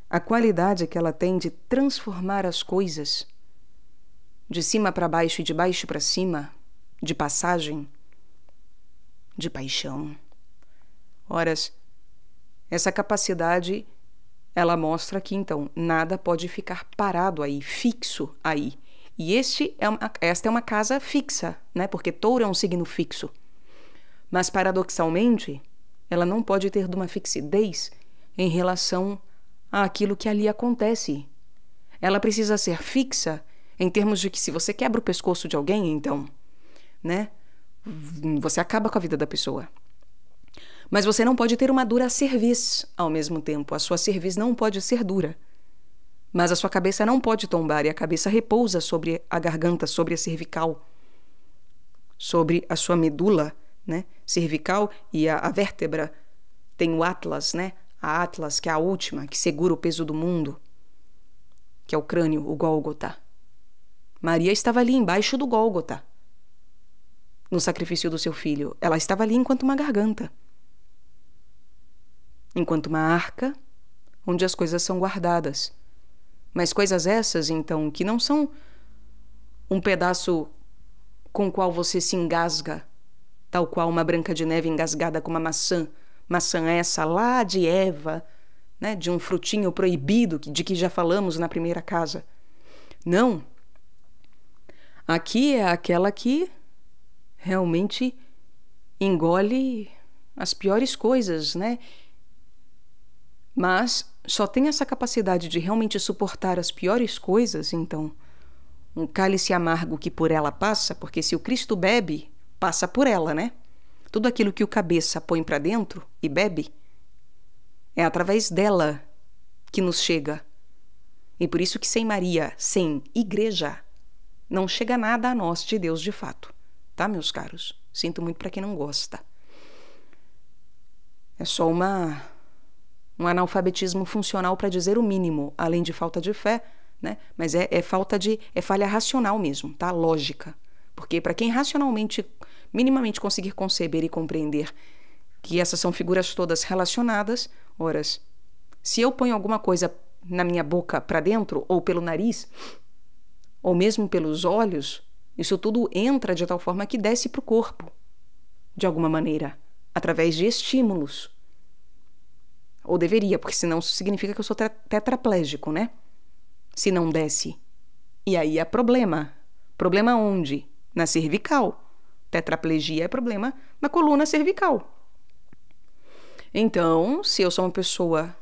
a qualidade que ela tem de transformar as coisas de cima para baixo e de baixo para cima, de passagem, de paixão. Horas, essa capacidade, ela mostra que, então, nada pode ficar parado aí, fixo aí. E esta é uma casa fixa, né? Porque touro é um signo fixo. Mas, paradoxalmente, ela não pode ter de uma fixidez em relação àquilo que ali acontece. Ela precisa ser fixa em termos de que se você quebra o pescoço de alguém, então, né, você acaba com a vida da pessoa. Mas você não pode ter uma dura cerviz ao mesmo tempo. A sua cerviz não pode ser dura. Mas a sua cabeça não pode tombar e a cabeça repousa sobre a garganta, sobre a cervical, sobre a sua medula, né, cervical, e a vértebra tem o Atlas, né, a Atlas, que é a última, que segura o peso do mundo, que é o crânio, o Gólgota. Maria estava ali embaixo do Gólgota, no sacrifício do seu filho. Ela estava ali enquanto uma garganta, enquanto uma arca, onde as coisas são guardadas. Mas coisas essas, então, que não são um pedaço com o qual você se engasga, tal qual uma Branca de Neve engasgada com uma maçã. Maçã essa lá de Eva, né, de um frutinho proibido de que já falamos na primeira casa. Não. Aqui é aquela que realmente engole as piores coisas, né? Mas só tem essa capacidade de realmente suportar as piores coisas, então, um cálice amargo que por ela passa, porque se o Cristo bebe, passa por ela, né? Tudo aquilo que o cabeça põe para dentro e bebe, é através dela que nos chega. E por isso que sem Maria, sem igreja, não chega nada a nós de Deus de fato. Tá, meus caros? Sinto muito para quem não gosta. É só um analfabetismo funcional para dizer o mínimo, além de falta de fé, né? Mas é falha racional mesmo, tá? Lógica. Porque para quem racionalmente, minimamente conseguir conceber e compreender que essas são figuras todas relacionadas, ora, se eu ponho alguma coisa na minha boca para dentro, ou pelo nariz, ou mesmo pelos olhos, isso tudo entra de tal forma que desce para o corpo, de alguma maneira, através de estímulos. Ou deveria, porque senão isso significa que eu sou tetraplégico, né? Se não desce. E aí é problema. Problema onde? Na cervical. Tetraplegia é problema na coluna cervical. Então, se eu sou uma pessoa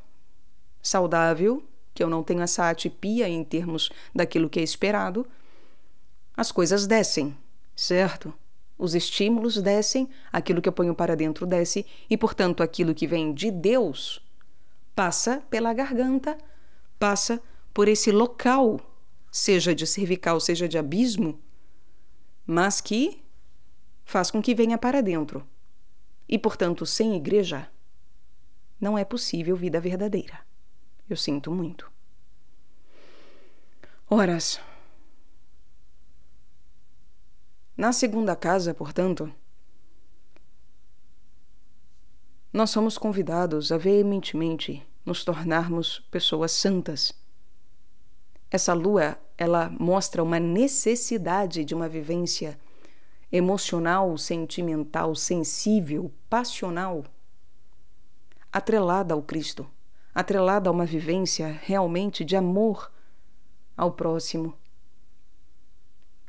saudável, que eu não tenho essa atipia em termos daquilo que é esperado, as coisas descem, certo? Os estímulos descem, aquilo que eu ponho para dentro desce, e, portanto, aquilo que vem de Deus passa pela garganta, passa por esse local, seja de cervical, seja de abismo, mas que faz com que venha para dentro. E, portanto, sem igreja, não é possível vida verdadeira. Eu sinto muito. Horas. Na segunda casa, portanto, nós somos convidados a veementemente nos tornarmos pessoas santas. Essa lua, ela mostra uma necessidade de uma vivência emocional, sentimental, sensível, passional, atrelada ao Cristo, atrelada a uma vivência realmente de amor ao próximo,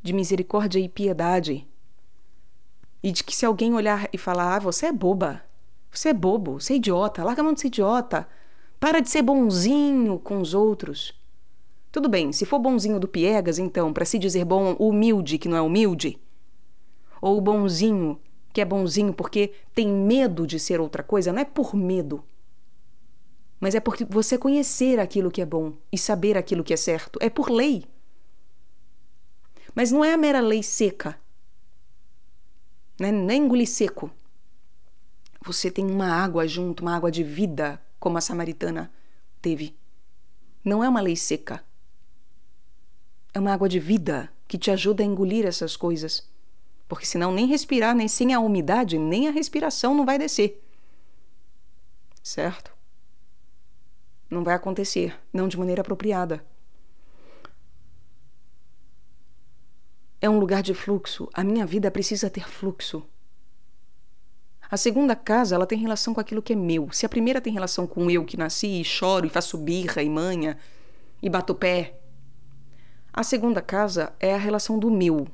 de misericórdia e piedade, e de que se alguém olhar e falar, você é boba, você é bobo, você é idiota, larga a mão de ser idiota, para de ser bonzinho com os outros. Tudo bem, se for bonzinho do piegas, então, para se dizer bom, humilde que não é humilde, ou bonzinho que é bonzinho porque tem medo de ser outra coisa, não é por medo, mas é porque você conhecer aquilo que é bom e saber aquilo que é certo, é por lei. Mas não é a mera lei seca, né? Não é engolir seco. Você tem uma água junto, uma água de vida, como a samaritana teve. Não é uma lei seca. É uma água de vida que te ajuda a engolir essas coisas. Porque senão nem respirar, nem sem a umidade, nem a respiração não vai descer. Certo? Não vai acontecer, não de maneira apropriada. É um lugar de fluxo. A minha vida precisa ter fluxo. A segunda casa, ela tem relação com aquilo que é meu. Se a primeira tem relação com eu que nasci e choro e faço birra e manha e bato o pé, a segunda casa é a relação do meu.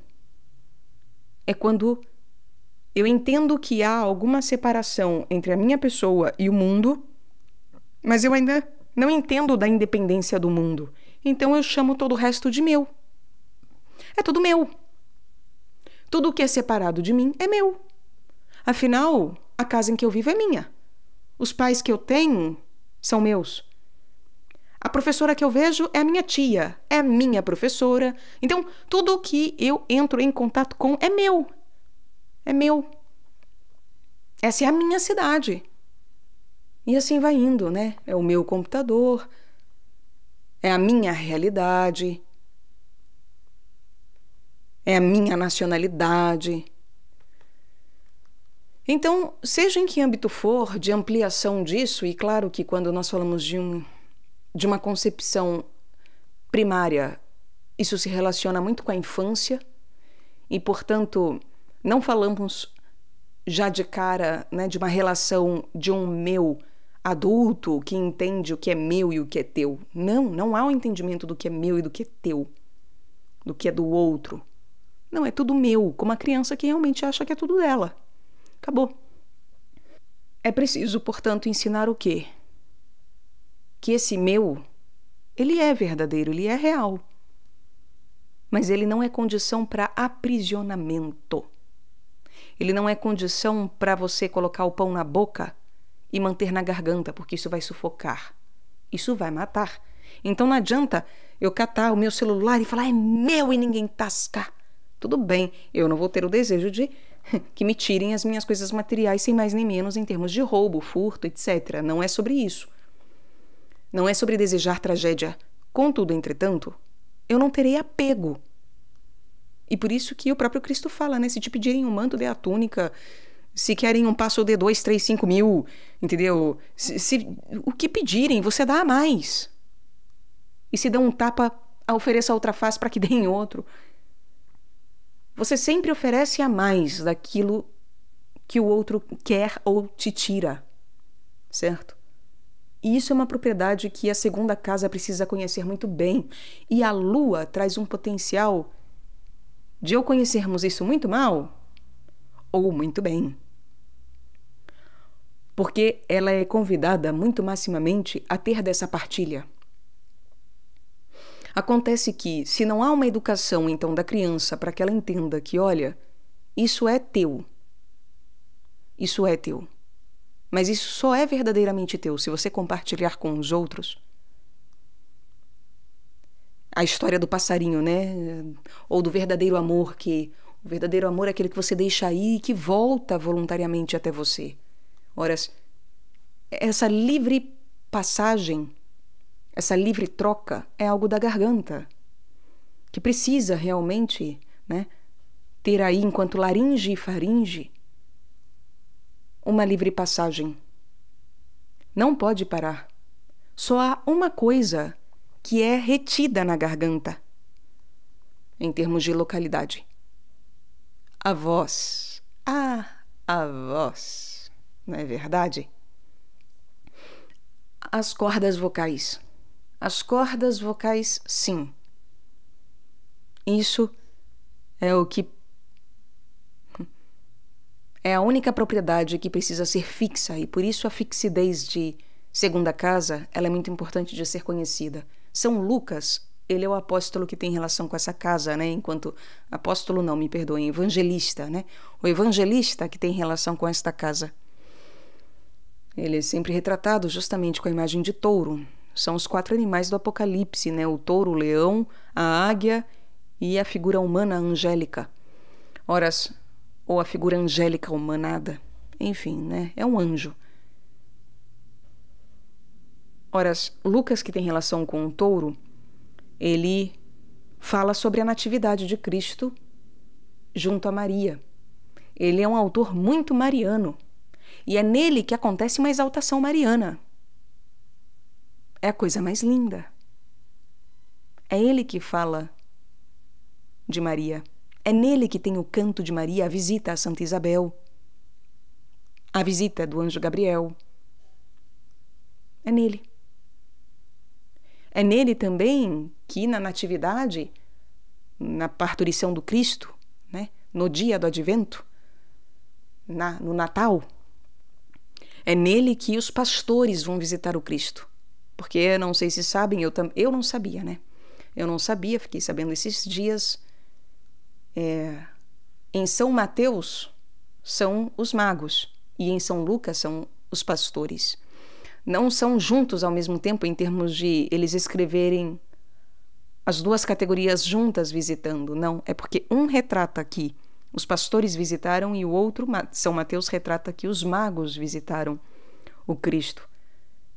É quando eu entendo que há alguma separação entre a minha pessoa e o mundo, mas eu ainda não entendo da independência do mundo. Então eu chamo todo o resto de meu. É tudo meu. Tudo o que é separado de mim é meu. Afinal, a casa em que eu vivo é minha. Os pais que eu tenho são meus. A professora que eu vejo é a minha tia, é a minha professora. Então, tudo o que eu entro em contato com é meu. É meu. Essa é a minha cidade. E assim vai indo, né? É o meu computador, é a minha realidade, é a minha nacionalidade. Então, seja em que âmbito for de ampliação disso, e claro que quando nós falamos de uma concepção primária Isso se relaciona muito com a infância e, portanto, não falamos já de cara, né, de uma relação de um meu adulto que entende o que é meu e o que é teu. Não, não há um entendimento do que é meu e do que é teu, do que é do outro. Não, é tudo meu, como a criança que realmente acha que é tudo dela. Acabou. É preciso, portanto, ensinar o quê? Que esse meu, ele é verdadeiro, ele é real. Mas ele não é condição para aprisionamento. Ele não é condição para você colocar o pão na boca e manter na garganta, porque isso vai sufocar. Isso vai matar. Então não adianta eu catar o meu celular e falar, é meu e ninguém tascar. Tudo bem, eu não vou ter o desejo de que me tirem as minhas coisas materiais sem mais nem menos em termos de roubo, furto, etc. Não é sobre isso. Não é sobre desejar tragédia. Contudo, entretanto, eu não terei apego. E por isso que o próprio Cristo fala, né? Se te pedirem um manto, dê a túnica. Se querem um passo, dê 2, 3, 5 mil. Entendeu? O que pedirem, você dá a mais. E se dão um tapa, ofereça outra face para que deem outro. Você sempre oferece a mais daquilo que o outro quer ou te tira. Certo? E isso é uma propriedade que a segunda casa precisa conhecer muito bem. E a lua traz um potencial de ou conhecermos isso muito mal ou muito bem. Porque ela é convidada muito maximamente a ter dessa partilha. Acontece que, se não há uma educação, então, da criança para que ela entenda que, olha, isso é teu. Isso é teu. Mas isso só é verdadeiramente teu se você compartilhar com os outros. A história do passarinho, né? Ou do verdadeiro amor, que o verdadeiro amor é aquele que você deixa aí e que volta voluntariamente até você. Ora, essa livre passagem, essa livre troca é algo da garganta, que precisa realmente, né, ter aí, enquanto laringe e faringe, uma livre passagem. Não pode parar. Só há uma coisa que é retida na garganta, em termos de localidade. A voz. A voz. Não é verdade? As cordas vocais. As cordas vocais, sim. Isso é o que é a única propriedade que precisa ser fixa, e por isso a fixidez de segunda casa, ela é muito importante de ser conhecida. São Lucas, ele é o apóstolo que tem relação com essa casa, né? Enquanto apóstolo não, me perdoem, evangelista, né? O evangelista que tem relação com esta casa. Ele é sempre retratado justamente com a imagem de touro. São os 4 animais do Apocalipse, né? O touro, o leão, a águia e a figura humana angélica. Ora, ou a figura angélica humanada. Enfim, né? É um anjo. Ora, Lucas, que tem relação com o touro, ele fala sobre a natividade de Cristo junto a Maria. Ele é um autor muito mariano. E é nele que acontece uma exaltação mariana. É a coisa mais linda. É ele que fala de Maria. É nele que tem o canto de Maria, a visita a Santa Isabel, a visita do anjo Gabriel. É nele. É nele também que na natividade, na parturição do Cristo, né, no dia do advento, no Natal, é nele que os pastores vão visitar o Cristo. Porque, não sei se sabem, eu não sabia, né? Eu não sabia, fiquei sabendo esses dias. Em São Mateus são os magos e em São Lucas são os pastores. Não são juntos ao mesmo tempo em termos de eles escreverem as duas categorias juntas visitando. Não, é porque um retrata que os pastores visitaram e o outro, São Mateus, retrata que os magos visitaram o Cristo.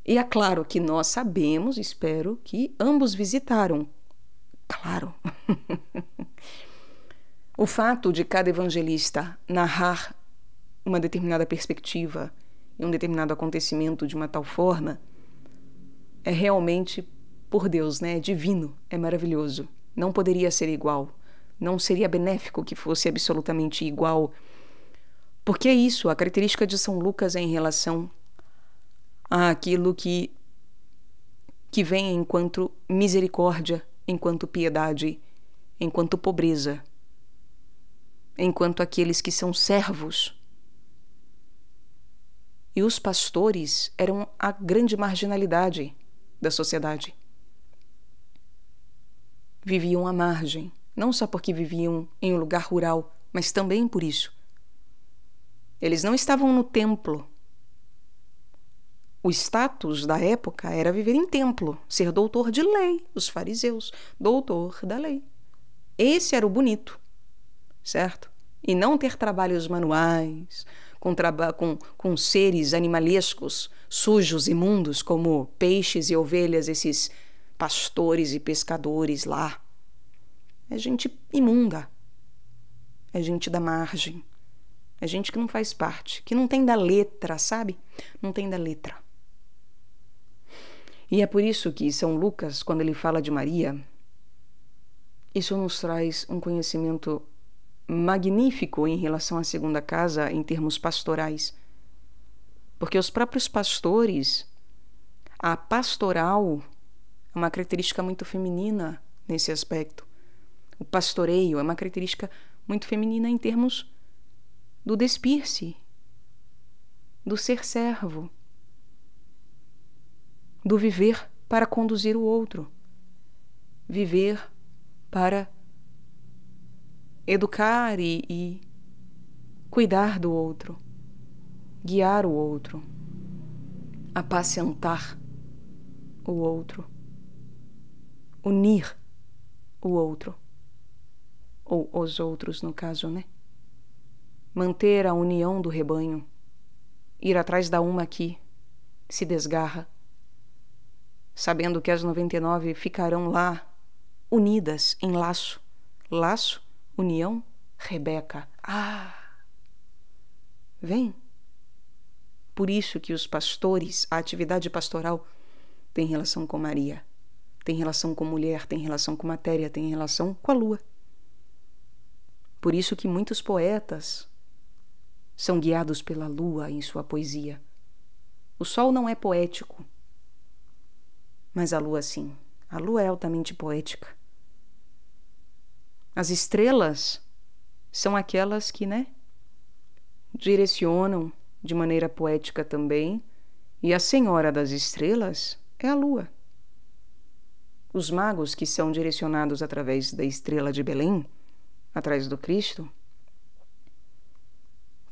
E é claro que nós sabemos, espero, que ambos visitaram. Claro. O fato de cada evangelista narrar uma determinada perspectiva e um determinado acontecimento de uma tal forma é realmente por Deus, né? É divino, é maravilhoso. Não poderia ser igual. Não seria benéfico que fosse absolutamente igual. Porque é isso, a característica de São Lucas é em relação àquilo que vem enquanto misericórdia, enquanto piedade, enquanto pobreza, enquanto aqueles que são servos. E os pastores eram a grande marginalidade da sociedade. Viviam à margem, não só porque viviam em um lugar rural, mas também por isso. Eles não estavam no templo. O status da época era viver em templo, ser doutor de lei, os fariseus, doutor da lei. Esse era o bonito, certo? E não ter trabalhos manuais, com seres animalescos, sujos, imundos, como peixes e ovelhas, esses pastores e pescadores lá. É gente imunda, é gente da margem, é gente que não faz parte, que não tem da letra, sabe? Não tem da letra. E é por isso que São Lucas, quando ele fala de Maria, isso nos traz um conhecimento magnífico em relação à segunda casa em termos pastorais. Porque os próprios pastores, a pastoral é uma característica muito feminina nesse aspecto. O pastoreio é uma característica muito feminina em termos do despir-se, do ser servo, do viver para conduzir o outro, viver para educar e cuidar do outro, guiar o outro, apacentar o outro, unir o outro, ou os outros no caso, né? Manter a união do rebanho, ir atrás da uma que se desgarra, sabendo que as 99 ficarão lá unidas em laço. Laço, união, Rebeca. Vem. Por isso que os pastores, a atividade pastoral tem relação com Maria, tem relação com mulher, tem relação com matéria, tem relação com a lua. Por isso que muitos poetas são guiados pela lua em sua poesia. O sol não é poético, mas a lua sim. A lua é altamente poética. As estrelas são aquelas que, direcionam de maneira poética também, e a senhora das estrelas é a lua. Os magos que são direcionados através da estrela de Belém, atrás do Cristo,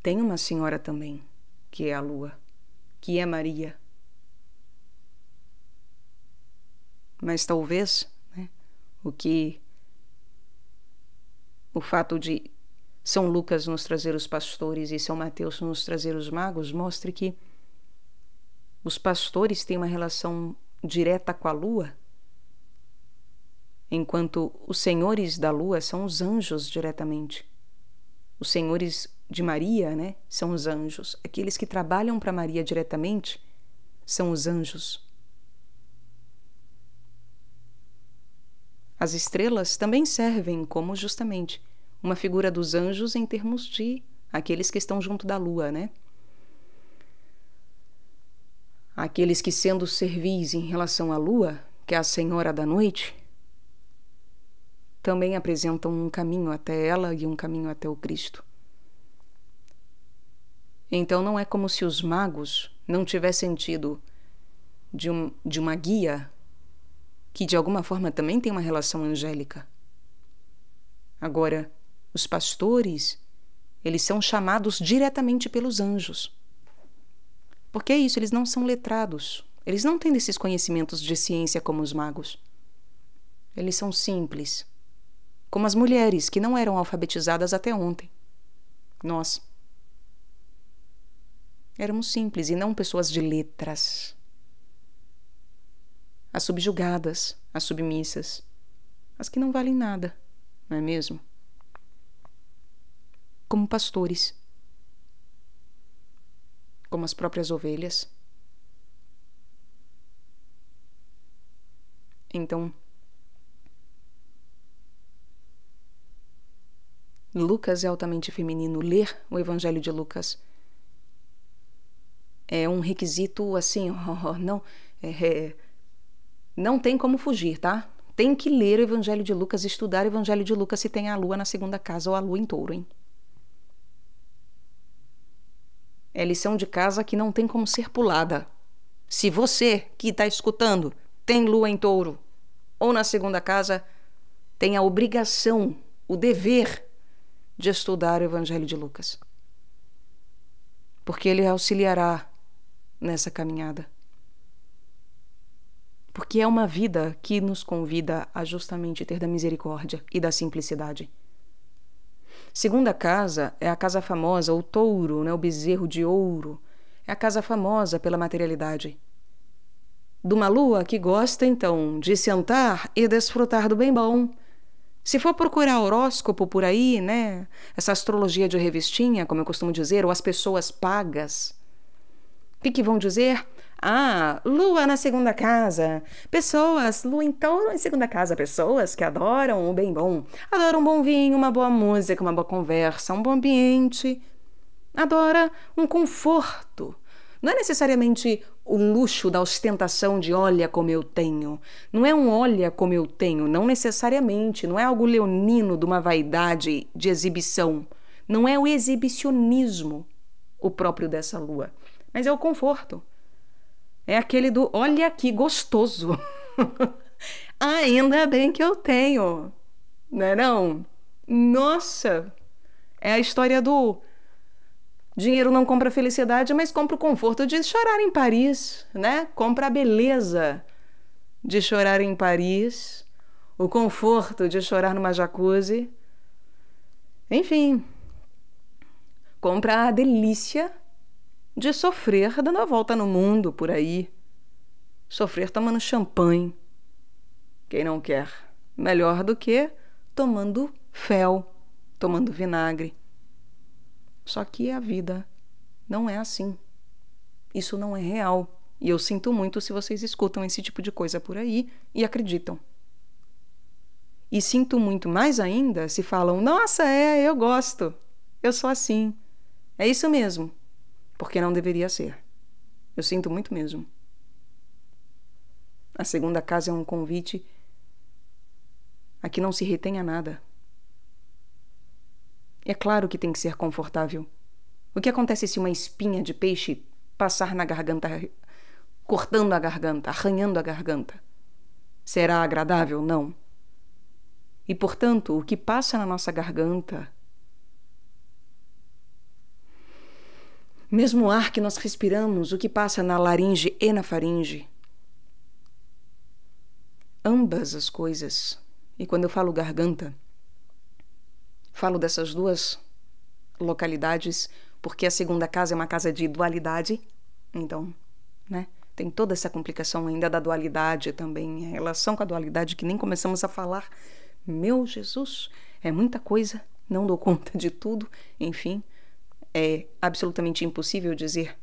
tem uma senhora também, que é a lua, que é Maria. Mas talvez, o fato de São Lucas nos trazer os pastores e São Mateus nos trazer os magos mostre que os pastores têm uma relação direta com a lua, enquanto os senhores da lua são os anjos diretamente. Os senhores de Maria, são os anjos. Aqueles que trabalham para Maria diretamente são os anjos. As estrelas também servem como justamente uma figura dos anjos em termos de aqueles que estão junto da lua, Aqueles que, sendo servis em relação à lua, que é a senhora da noite, também apresentam um caminho até ela e um caminho até o Cristo. Então não é como se os magos não tivessem tido de uma guia que de alguma forma também tem uma relação angélica. Agora, os pastores, eles são chamados diretamente pelos anjos. Porque é isso, eles não são letrados. Eles não têm desses conhecimentos de ciência como os magos. Eles são simples. Como as mulheres que não eram alfabetizadas até ontem. Nós éramos simples e não pessoas de letras. As subjugadas, as submissas, as que não valem nada, não é mesmo? Como pastores, como as próprias ovelhas. Então, Lucas é altamente feminino. Ler o Evangelho de Lucas é um requisito assim, não tem como fugir, tá? Tem que ler o Evangelho de Lucas, estudar o Evangelho de Lucas se tem a lua na segunda casa ou a lua em touro, hein? É lição de casa que não tem como ser pulada. Se você que está escutando tem lua em touro ou na segunda casa, tem a obrigação, o dever de estudar o Evangelho de Lucas. Porque ele auxiliará nessa caminhada. Porque é uma vida que nos convida a justamente ter da misericórdia e da simplicidade. Segunda casa é a casa famosa, o touro, né, o bezerro de ouro. É a casa famosa pela materialidade. De uma lua que gosta, então, de sentar e desfrutar do bem bom. Se for procurar horóscopo por aí, né, essa astrologia de revistinha, como eu costumo dizer, ou as pessoas pagas, o que vão dizer? Ah, lua na segunda casa. Pessoas, lua em touro em segunda casa. Pessoas que adoram o bem bom. Adoram um bom vinho, uma boa música, uma boa conversa, um bom ambiente. Adora um conforto. Não é necessariamente o luxo da ostentação de olha como eu tenho. Não é um olha como eu tenho, não necessariamente. Não é algo leonino de uma vaidade de exibição. Não é o exibicionismo o próprio dessa lua. Mas é o conforto. É aquele do olha que gostoso. Ainda bem que eu tenho. Não é não? Nossa! É a história do dinheiro não compra felicidade, mas compra o conforto de chorar em Paris, né? Compra a beleza de chorar em Paris, o conforto de chorar numa jacuzzi. Enfim, compra a delícia de sofrer dando a volta no mundo por aí. Sofrer tomando champanhe. Quem não quer? Melhor do que tomando fel, tomando vinagre. Só que a vida não é assim. Isso não é real. E eu sinto muito se vocês escutam esse tipo de coisa por aí e acreditam. E sinto muito mais ainda se falam, nossa, eu gosto. Eu sou assim. É isso mesmo. Porque não deveria ser. Eu sinto muito mesmo. A segunda casa é um convite a que não se retenha nada. É claro que tem que ser confortável. O que acontece se uma espinha de peixe passar na garganta, cortando a garganta, arranhando a garganta? Será agradável? Não. E, portanto, o que passa na nossa garganta, mesmo o ar que nós respiramos, o que passa na laringe e na faringe, ambas as coisas, e quando eu falo garganta, falo dessas duas localidades, porque a segunda casa é uma casa de dualidade, então, né? Tem toda essa complicação ainda da dualidade também, a relação com a dualidade que nem começamos a falar. Meu Jesus, é muita coisa, não dou conta de tudo, enfim. É absolutamente impossível dizer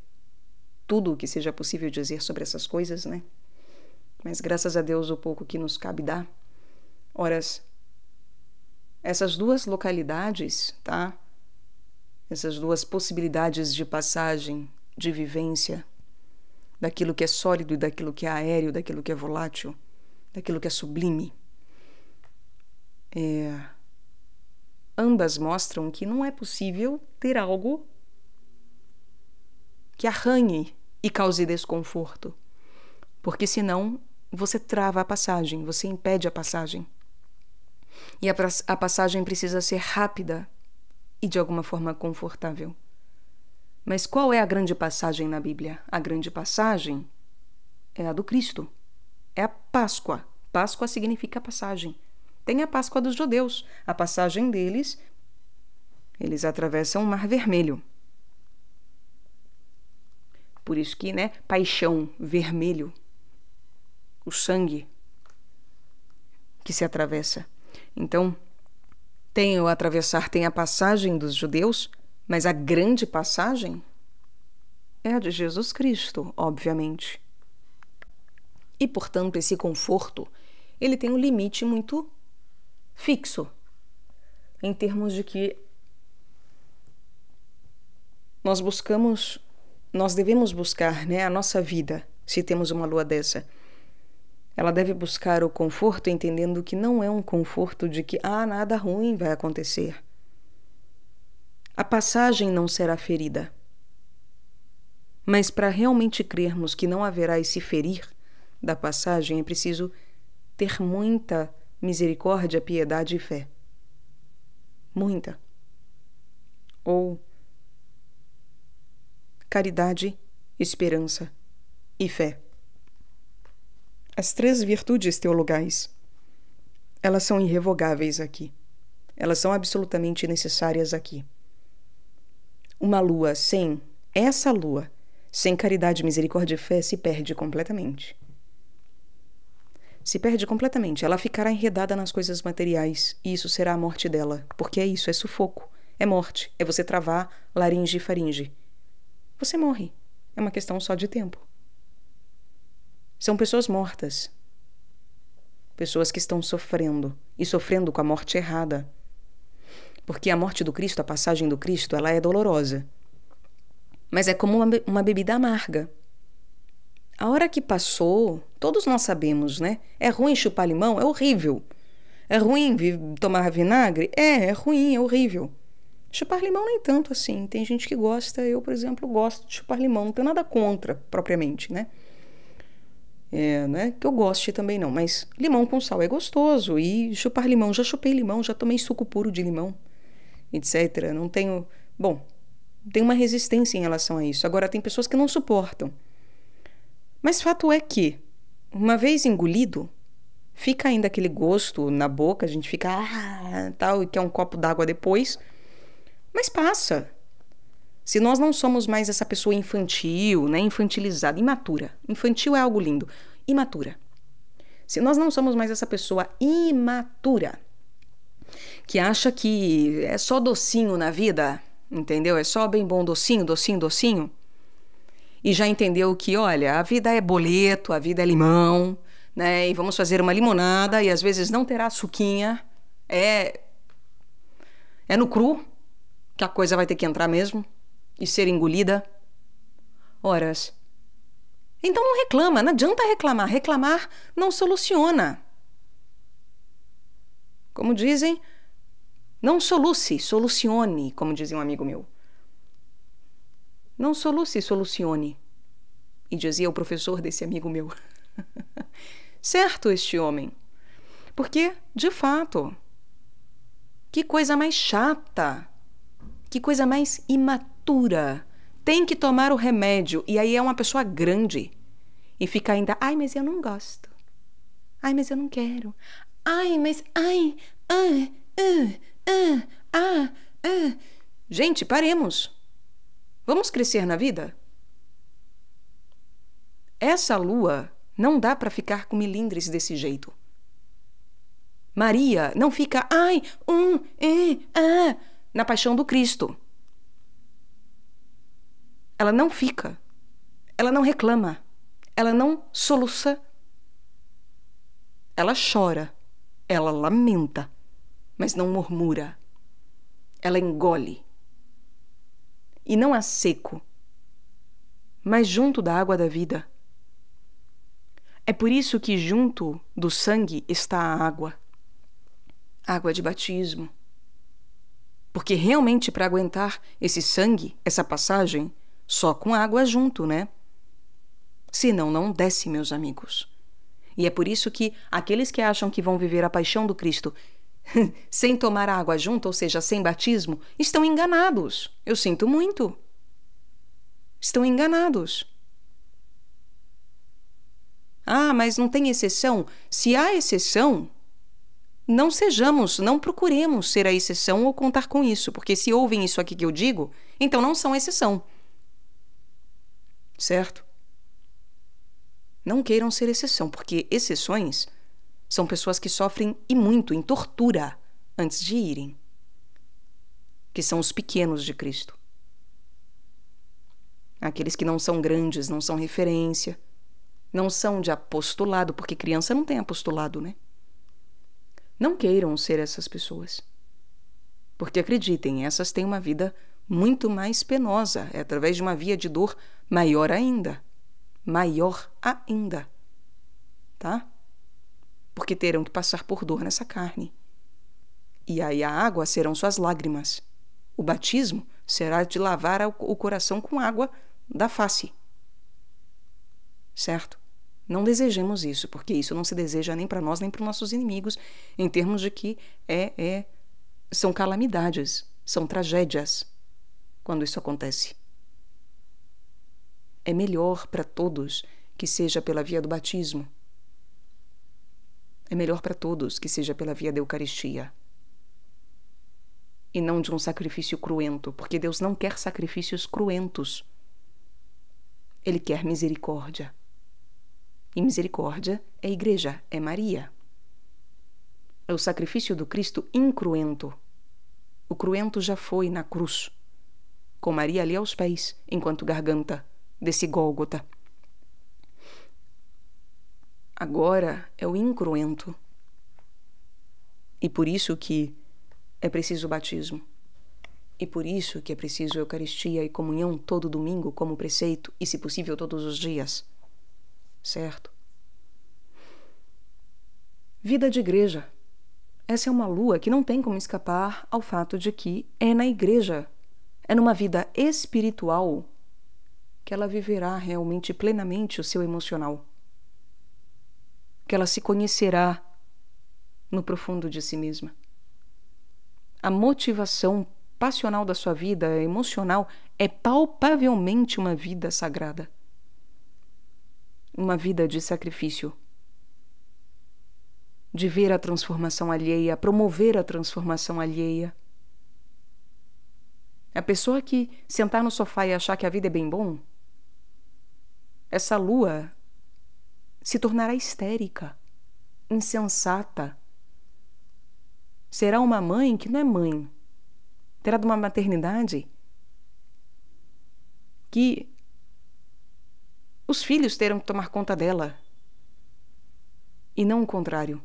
tudo o que seja possível dizer sobre essas coisas, né? Mas graças a Deus o pouco que nos cabe dar. Horas, essas duas localidades, tá? Essas duas possibilidades de passagem, de vivência, daquilo que é sólido e daquilo que é aéreo, daquilo que é volátil, daquilo que é sublime. Ambas mostram que não é possível ter algo que arranhe e cause desconforto, porque senão você trava a passagem, você impede a passagem. E a passagem precisa ser rápida e de alguma forma confortável. Mas qual é a grande passagem na Bíblia? A grande passagem é a do Cristo. É a Páscoa. Páscoa significa passagem. Tem a Páscoa dos judeus. A passagem deles, eles atravessam o Mar Vermelho. Por isso que, né, paixão, vermelho, o sangue que se atravessa. Então, tem o atravessar, tem a passagem dos judeus, mas a grande passagem é a de Jesus Cristo, obviamente. E, portanto, esse conforto, ele tem um limite muito fixo, em termos de que nós devemos buscar, né, a nossa vida, se temos uma lua dessa. Ela deve buscar o conforto entendendo que não é um conforto de que, nada ruim vai acontecer. A passagem não será ferida. Mas para realmente crermos que não haverá esse ferir da passagem, é preciso ter muita misericórdia, piedade e fé. Muita. Ou caridade, esperança e fé. As 3 virtudes teologais, elas são irrevogáveis aqui. Elas são absolutamente necessárias aqui. Uma lua sem essa lua, sem caridade, misericórdia e fé, se perde completamente. Se perde completamente. Ela ficará enredada nas coisas materiais e isso será a morte dela. Porque é isso, é sufoco, é morte, é você travar laringe e faringe. Você morre. É uma questão só de tempo. São pessoas mortas. Pessoas que estão sofrendo. E sofrendo com a morte errada. Porque a morte do Cristo, a passagem do Cristo, ela é dolorosa. Mas é como uma bebida amarga. A hora que passou, todos nós sabemos, né? É ruim chupar limão? É horrível. É ruim tomar vinagre? É ruim, é horrível. Chupar limão nem tanto assim. Tem gente que gosta. Eu, por exemplo, gosto de chupar limão. Não tenho nada contra, propriamente, né? Não é que eu goste também não, mas limão com sal é gostoso. E chupar limão, já chupei limão, já tomei suco puro de limão, etc. Não tenho... Bom, tem uma resistência em relação a isso. Agora, tem pessoas que não suportam. Mas fato é que, uma vez engolido, fica ainda aquele gosto na boca, a gente fica... tal, e quer um copo d'água depois. Mas passa. Se nós não somos mais essa pessoa infantil, né, infantilizada, imatura. Infantil é algo lindo. Imatura. Se nós não somos mais essa pessoa imatura, que acha que é só docinho na vida, entendeu? É só bem bom docinho, docinho, docinho. E já entendeu que, olha, a vida é boleto, a vida é limão, né? E vamos fazer uma limonada e às vezes não terá suquinha. É no cru que a coisa vai ter que entrar mesmo. E ser engolida. Horas. Então não reclama, não adianta reclamar. Reclamar não soluciona. Como dizem, não soluce, solucione, como dizia um amigo meu. Não soluce, solucione. E dizia o professor desse amigo meu. Certo este homem. Porque, de fato, que coisa mais chata. Que coisa mais imatura. Tem que tomar o remédio. E aí é uma pessoa grande. E fica ainda, mas eu não gosto. Mas eu não quero. Gente, paremos. Vamos crescer na vida? Essa lua não dá para ficar com milindres desse jeito. Maria não fica, na paixão do Cristo. Ela não fica, ela não reclama, ela não soluça, ela chora, ela lamenta, mas não murmura, ela engole. E não a seco, mas junto da água da vida. É por isso que junto do sangue está a água de batismo. Porque realmente para aguentar esse sangue, essa passagem, só com água junto, né? Senão não desce, meus amigos. E é por isso que aqueles que acham que vão viver a paixão do Cristo sem tomar água junto, ou seja, sem batismo, estão enganados. Eu sinto muito. Estão enganados. Mas não tem exceção? Se há exceção, não sejamos, não procuremos ser a exceção ou contar com isso, porque se ouvem isso aqui que eu digo, então não são exceção. Certo? Não queiram ser exceção, porque exceções são pessoas que sofrem e muito em tortura antes de irem, que são os pequenos de Cristo. Aqueles que não são grandes, não são referência, não são de apostolado, porque criança não tem apostolado, né? Não queiram ser essas pessoas. Porque acreditem, essas têm uma vida muito mais penosa, é através de uma via de dor maior ainda. Maior ainda. Tá? Porque terão que passar por dor nessa carne. E aí a água serão suas lágrimas. O batismo será de lavar o coração com água da face. Certo? Não desejemos isso, porque isso não se deseja nem para nós, nem para os nossos inimigos, em termos de que são calamidades, são tragédias, quando isso acontece. É melhor para todos que seja pela via do batismo. É melhor para todos que seja pela via da Eucaristia. E não de um sacrifício cruento, porque Deus não quer sacrifícios cruentos. Ele quer misericórdia. E misericórdia é igreja, é Maria. É o sacrifício do Cristo incruento. O cruento já foi na cruz, com Maria ali aos pés, enquanto garganta desse Gólgota. Agora é o incruento. E por isso que é preciso o batismo. E por isso que é preciso Eucaristia e comunhão todo domingo como preceito e, se possível, todos os dias. Certo? Vida de igreja. Essa é uma lua que não tem como escapar ao fato de que é na igreja, é numa vida espiritual que ela viverá realmente plenamente o seu emocional. Que ela se conhecerá no profundo de si mesma. A motivação passional da sua vida, emocional, é palpavelmente uma vida sagrada. Uma vida de sacrifício. De ver a transformação alheia, promover a transformação alheia. A pessoa que sentar no sofá e achar que a vida é bem bom, essa lua se tornará histérica, insensata. Será uma mãe que não é mãe. Terá de uma maternidade que os filhos terão que tomar conta dela. E não o contrário.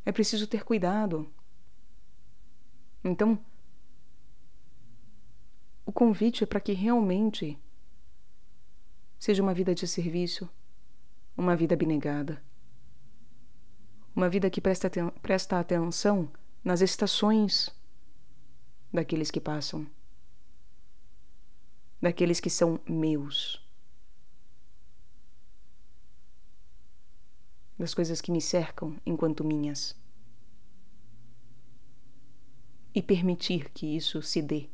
É preciso ter cuidado. Então, o convite é para que realmente seja uma vida de serviço, uma vida abnegada, uma vida que presta atenção nas estações daqueles que passam, daqueles que são meus, das coisas que me cercam enquanto minhas, e permitir que isso se dê,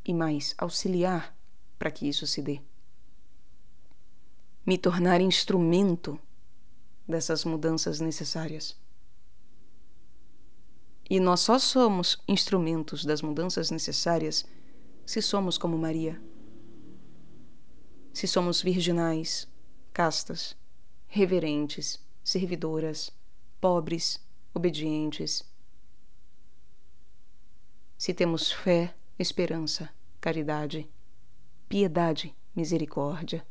e mais, auxiliar para que isso se dê. Me tornar instrumento dessas mudanças necessárias. E nós só somos instrumentos das mudanças necessárias se somos como Maria. Se somos virginais, castas, reverentes, servidoras, pobres, obedientes. Se temos fé, esperança, caridade, piedade, misericórdia.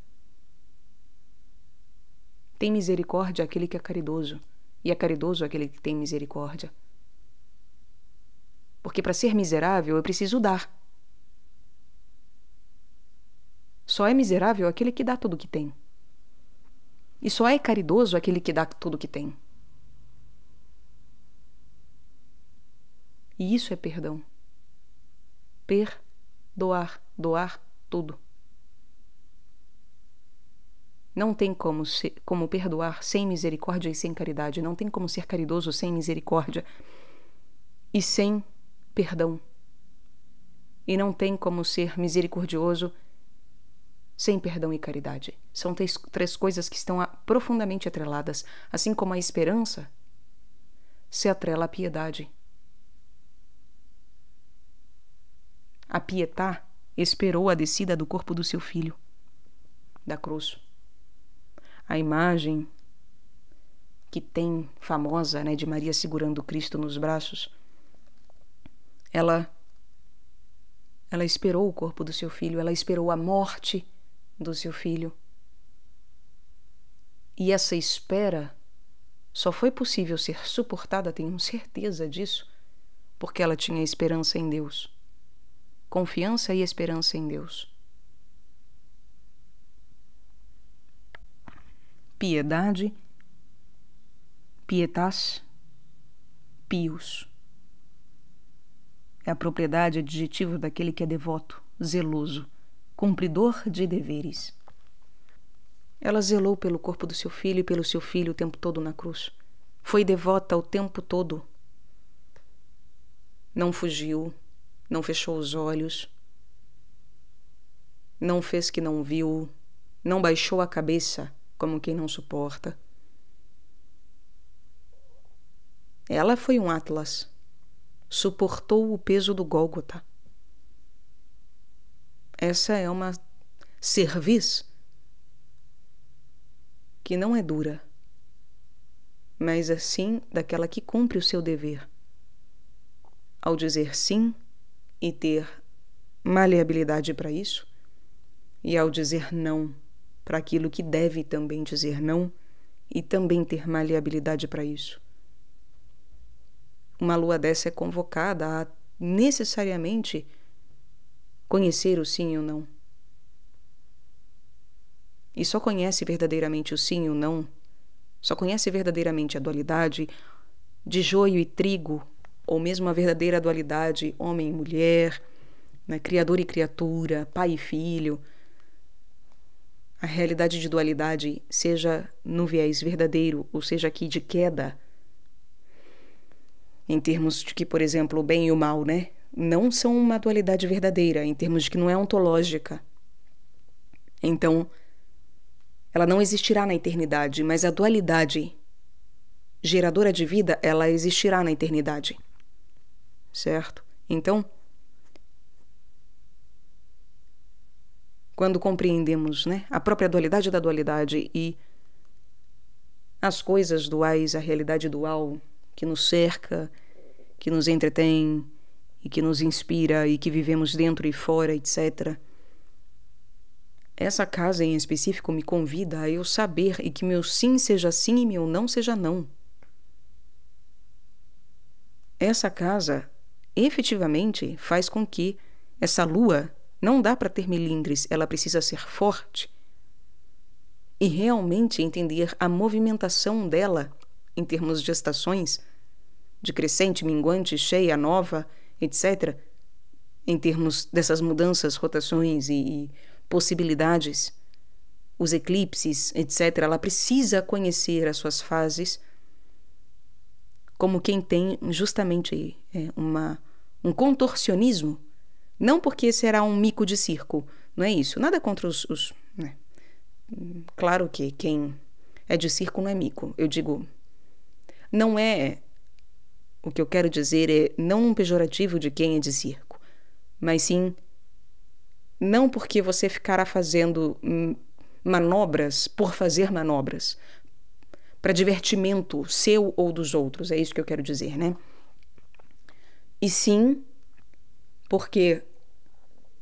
Tem misericórdia aquele que é caridoso, e é caridoso aquele que tem misericórdia. Porque para ser miserável eu preciso dar. Só é miserável aquele que dá tudo o que tem. E só é caridoso aquele que dá tudo o que tem. E isso é perdão. Perdoar, doar tudo. Não tem como perdoar sem misericórdia e sem caridade. Não tem como ser caridoso sem misericórdia e sem perdão. E não tem como ser misericordioso sem perdão e caridade. São três coisas que estão profundamente atreladas. Assim como a esperança se atrela à piedade. A Pietà esperou a descida do corpo do seu filho, da cruz. A imagem que tem famosa, né, de Maria segurando Cristo nos braços, ela esperou o corpo do seu filho, ela esperou a morte do seu filho. E essa espera só foi possível ser suportada, tenho certeza disso, porque ela tinha esperança em Deus. Confiança e esperança em Deus. Piedade, pietas, pius. É a propriedade adjetivo daquele que é devoto, zeloso, cumpridor de deveres. Ela zelou pelo corpo do seu filho e pelo seu filho o tempo todo na cruz. Foi devota o tempo todo. Não fugiu, não fechou os olhos, não fez que não viu, não baixou a cabeça como quem não suporta. Ela foi um Atlas. Suportou o peso do Gólgota. Essa é uma cerviz que não é dura, mas assim daquela que cumpre o seu dever. Ao dizer sim e ter maleabilidade para isso, e ao dizer não para aquilo que deve também dizer não e também ter maleabilidade para isso. Uma lua dessa é convocada a necessariamente conhecer o sim e o não. E só conhece verdadeiramente o sim e o não, só conhece verdadeiramente a dualidade de joio e trigo, ou mesmo a verdadeira dualidade homem e mulher, né, criador e criatura, pai e filho. A realidade de dualidade, seja no viés verdadeiro, ou seja aqui de queda, em termos de que, por exemplo, o bem e o mal, né, não são uma dualidade verdadeira, em termos de que não é ontológica. Então, ela não existirá na eternidade, mas a dualidade geradora de vida, ela existirá na eternidade. Certo? Então, quando compreendemos, né, a própria dualidade da dualidade e as coisas duais, a realidade dual que nos cerca, que nos entretém e que nos inspira e que vivemos dentro e fora, etc. Essa casa em específico me convida a eu saber e que meu sim seja sim e meu não seja não. Essa casa efetivamente faz com que essa lua não dá para ter melindres, ela precisa ser forte e realmente entender a movimentação dela em termos de estações, de crescente, minguante, cheia, nova, etc., em termos dessas mudanças, rotações e possibilidades, os eclipses, etc., ela precisa conhecer as suas fases como quem tem justamente um contorcionismo, não porque será um mico de circo, não é isso, nada contra os né? Claro que quem é de circo não é mico, eu digo, não é, o que eu quero dizer é não um pejorativo de quem é de circo, mas sim, não porque você ficará fazendo manobras por fazer manobras, para divertimento seu ou dos outros, é isso que eu quero dizer, né? E sim, porque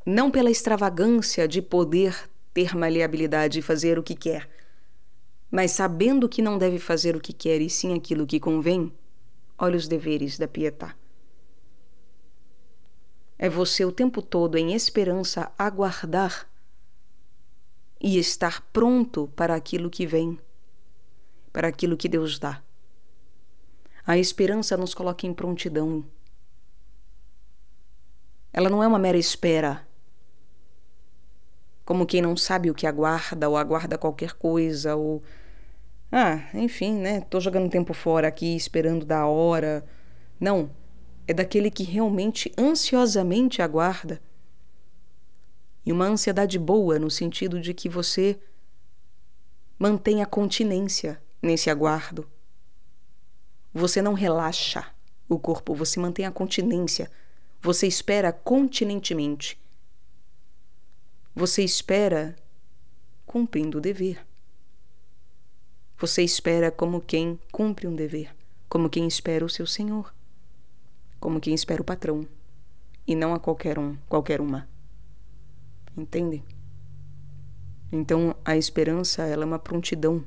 não pela extravagância de poder ter maleabilidade e fazer o que quer, mas sabendo que não deve fazer o que quer e sim aquilo que convém, olha os deveres da Pietà. É você o tempo todo em esperança aguardar e estar pronto para aquilo que vem, para aquilo que Deus dá. A esperança nos coloca em prontidão. Ela não é uma mera espera, como quem não sabe o que aguarda ou aguarda qualquer coisa ou... enfim, né? Tô jogando tempo fora aqui, esperando da hora. Não, é daquele que realmente ansiosamente aguarda. E uma ansiedade boa no sentido de que você mantém a continência nesse aguardo. Você não relaxa o corpo, você mantém a continência. Você espera continentemente. Você espera cumprindo o dever. Você espera como quem cumpre um dever, como quem espera o seu Senhor, como quem espera o patrão, e não a qualquer um, qualquer uma. Entende? Então, a esperança, ela é uma prontidão.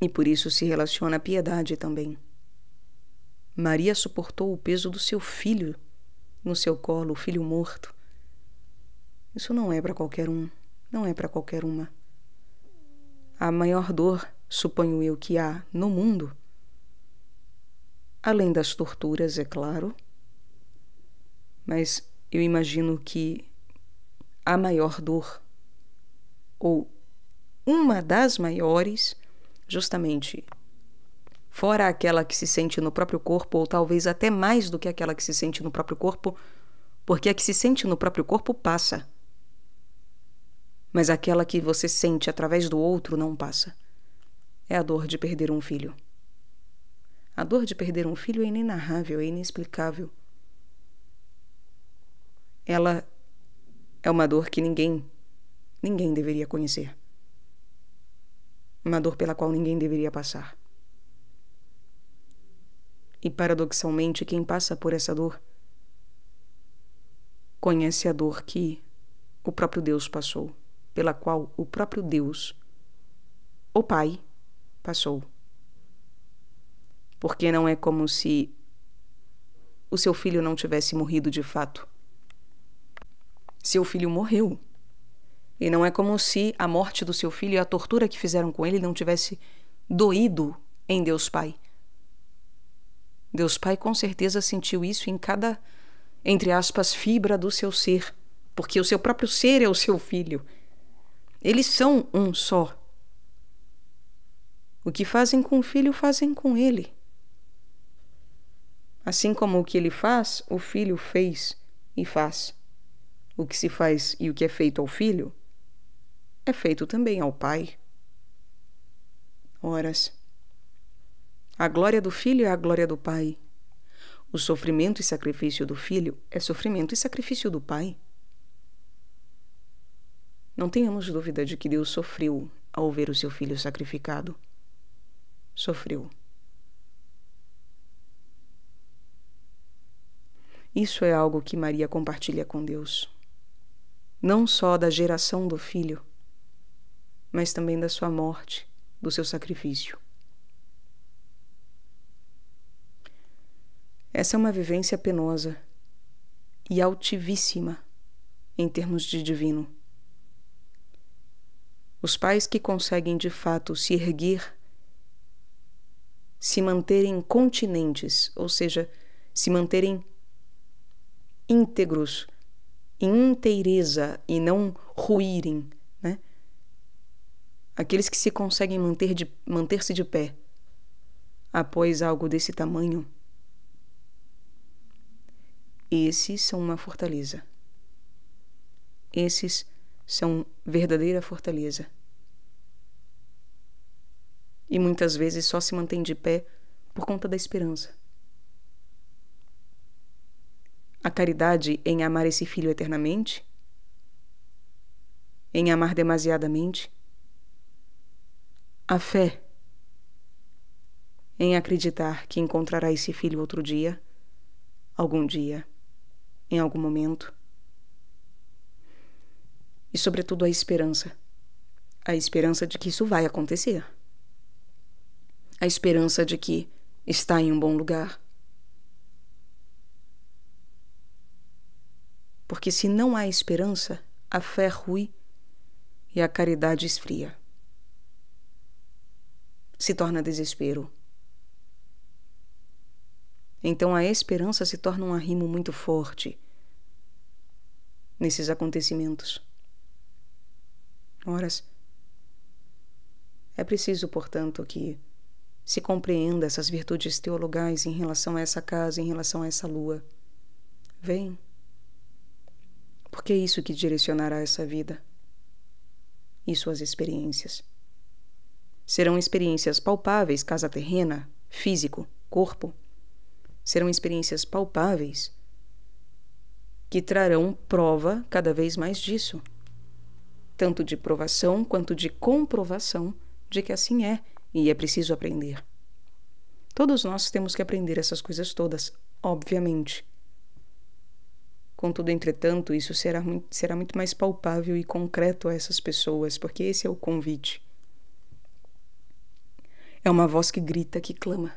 E por isso se relaciona a piedade também. Maria suportou o peso do seu filho no seu colo, o filho morto. Isso não é para qualquer um, não é para qualquer uma. A maior dor, suponho eu, que há no mundo, além das torturas, é claro, mas eu imagino que a maior dor, ou uma das maiores, justamente fora aquela que se sente no próprio corpo, ou talvez até mais do que aquela que se sente no próprio corpo, porque a que se sente no próprio corpo passa. Mas aquela que você sente através do outro não passa. É a dor de perder um filho. A dor de perder um filho é inenarrável, é inexplicável. Ela é uma dor que ninguém deveria conhecer. Uma dor pela qual ninguém deveria passar. E, paradoxalmente, quem passa por essa dor conhece a dor que o próprio Deus passou, pela qual o próprio Deus, o Pai, passou. Porque não é como se o seu filho não tivesse morrido de fato. Seu filho morreu. E não é como se a morte do seu filho e a tortura que fizeram com ele não tivesse doído em Deus Pai. Deus Pai com certeza sentiu isso em cada, entre aspas, fibra do seu ser, porque o seu próprio ser é o seu filho. Eles são um só. O que fazem com o filho, fazem com ele. Assim como o que ele faz, o filho fez e faz. O que se faz e o que é feito ao filho, é feito também ao pai. Horas. A glória do filho é a glória do pai. O sofrimento e sacrifício do filho é sofrimento e sacrifício do pai. Não tenhamos dúvida de que Deus sofreu ao ver o seu filho sacrificado. Sofreu. Isso é algo que Maria compartilha com Deus. Não só da geração do filho, mas também da sua morte, do seu sacrifício. Essa é uma vivência penosa e altivíssima em termos de divino. Os pais que conseguem de fato se erguer, se manterem continentes, ou seja, se manterem íntegros, em inteireza e não ruírem, né? Aqueles que se conseguem manter-se de pé após algo desse tamanho, esses são uma fortaleza. Esses são verdadeira fortaleza. E muitas vezes só se mantém de pé por conta da esperança. A caridade em amar esse filho eternamente, em amar demasiadamente, a fé em acreditar que encontrará esse filho outro dia, algum dia, em algum momento. E, sobretudo, a esperança de que isso vai acontecer. A esperança de que está em um bom lugar. Porque se não há esperança, a fé rui e a caridade esfria. Se torna desespero. Então a esperança se torna um arrimo muito forte nesses acontecimentos. Horas. É preciso, portanto, que se compreenda essas virtudes teologais em relação a essa casa, em relação a essa lua. Vem. Porque é isso que direcionará essa vida e suas experiências. Serão experiências palpáveis, casa terrena, físico, corpo. Serão experiências palpáveis que trarão prova cada vez mais disso. Tanto de provação quanto de comprovação de que assim é e é preciso aprender. Todos nós temos que aprender essas coisas todas, obviamente. Contudo, entretanto, isso será muito mais palpável e concreto a essas pessoas, porque esse é o convite. É uma voz que grita, que clama.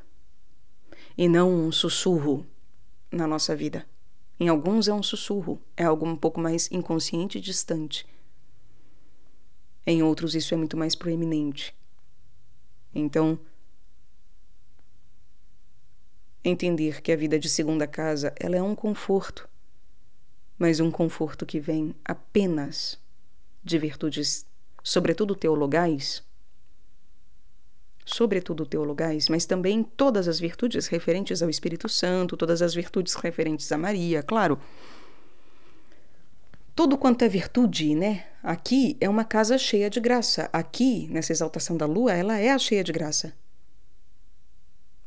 e não um sussurro na nossa vida. Em alguns é um sussurro, é algo um pouco mais inconsciente e distante. Em outros isso é muito mais proeminente. Então, entender que a vida de segunda casa, ela é um conforto, mas um conforto que vem apenas de virtudes, sobretudo teologais, mas também todas as virtudes referentes ao Espírito Santo, todas as virtudes referentes a Maria, claro. Tudo quanto é virtude, né? Aqui é uma casa cheia de graça. Aqui, nessa exaltação da lua, ela é a cheia de graça.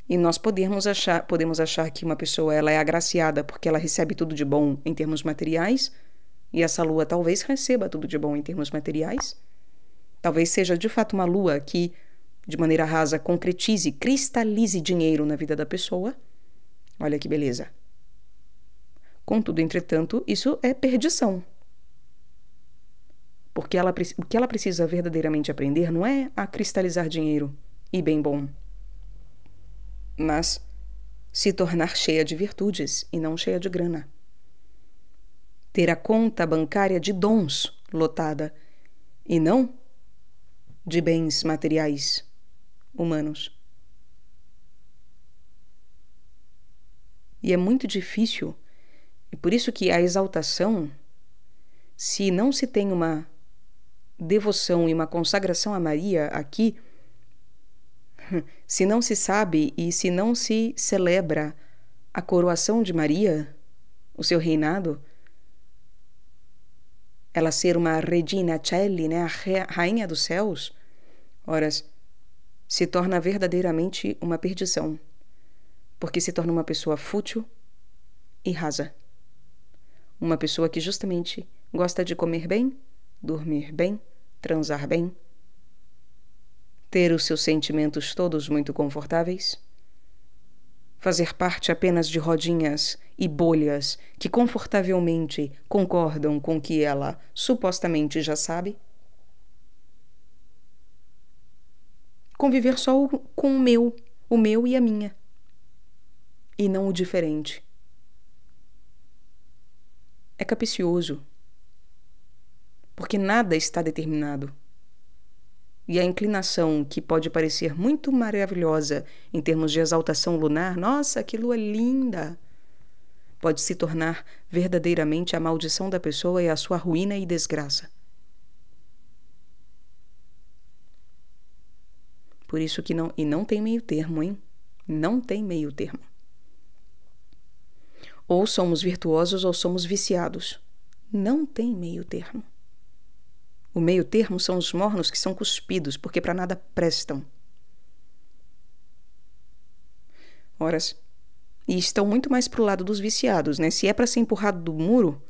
E nós podemos achar que uma pessoa ela é agraciada porque ela recebe tudo de bom em termos materiais, e essa lua talvez receba tudo de bom em termos materiais. Talvez seja de fato uma lua que, de maneira rasa, concretize, cristalize dinheiro na vida da pessoa. Olha que beleza. Contudo, entretanto, isso é perdição. Porque o que ela precisa verdadeiramente aprender não é a cristalizar dinheiro e bem bom, mas se tornar cheia de virtudes e não cheia de grana. Ter a conta bancária de dons lotada e não de bens materiais humanos. E é muito difícil, e por isso que a exaltação, se não se tem uma devoção e uma consagração a Maria aqui, se não se sabe e se não se celebra a coroação de Maria, o seu reinado, ela ser uma Regina Coeli, né, a rainha dos céus, ora, se torna verdadeiramente uma perdição, porque se torna uma pessoa fútil e rasa. Uma pessoa que justamente gosta de comer bem, dormir bem, transar bem, ter os seus sentimentos todos muito confortáveis, fazer parte apenas de rodinhas e bolhas que confortavelmente concordam com o que ela supostamente já sabe, conviver só com o meu e a minha, e não o diferente. É capcioso, porque nada está determinado. E a inclinação, que pode parecer muito maravilhosa em termos de exaltação lunar, nossa, que lua linda, pode se tornar verdadeiramente a maldição da pessoa e a sua ruína e desgraça. Por isso que não tem meio termo, hein? Não tem meio termo. Ou somos virtuosos ou somos viciados. Não tem meio termo. O meio termo são os mornos que são cuspidos, porque para nada prestam. Ora, e estão muito mais para o lado dos viciados, né? Se é para ser empurrado do muro,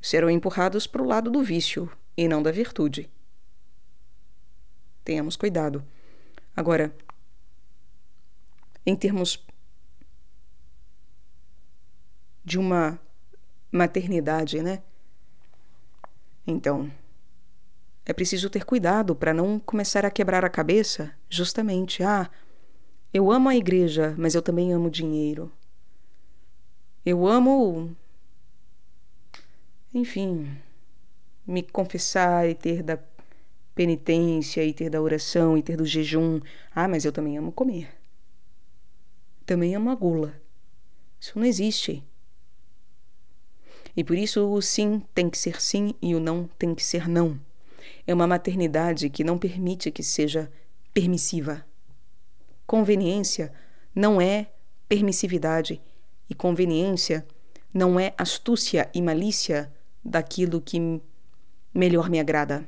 serão empurrados para o lado do vício e não da virtude. Tenhamos cuidado. Agora, em termos de uma maternidade, né? Então, é preciso ter cuidado para não começar a quebrar a cabeça, justamente. Eu amo a igreja, mas eu também amo dinheiro. Eu amo, enfim, me confessar e ter da penitência, e ter da oração, e ter do jejum. Mas eu também amo comer. Também amo a gula. Isso não existe. E por isso o sim tem que ser sim e o não tem que ser não. É uma maternidade que não permite que seja permissiva. Conveniência não é permissividade, e conveniência não é astúcia e malícia daquilo que melhor me agrada.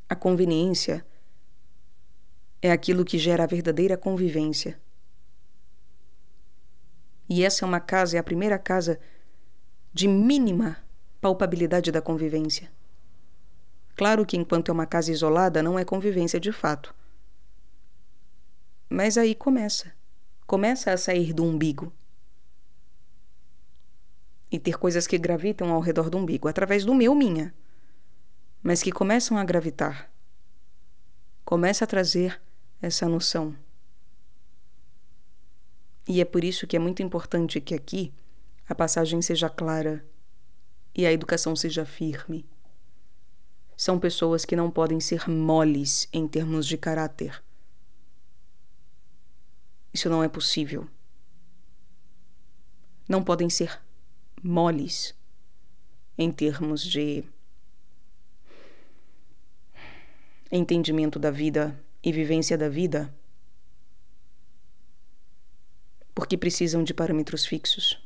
A conveniência é aquilo que gera a verdadeira convivência. E essa é uma casa, é a primeira casa de mínima palpabilidade da convivência. Claro que enquanto é uma casa isolada, não é convivência de fato. Mas aí começa a sair do umbigo. E ter coisas que gravitam ao redor do umbigo, através do minha, mas que começam a gravitar. Começa a trazer essa noção. E é por isso que é muito importante que aqui a passagem seja clara e a educação seja firme. São pessoas que não podem ser moles em termos de caráter. Isso não é possível. Não podem ser moles em termos de entendimento da vida e vivência da vida, porque precisam de parâmetros fixos,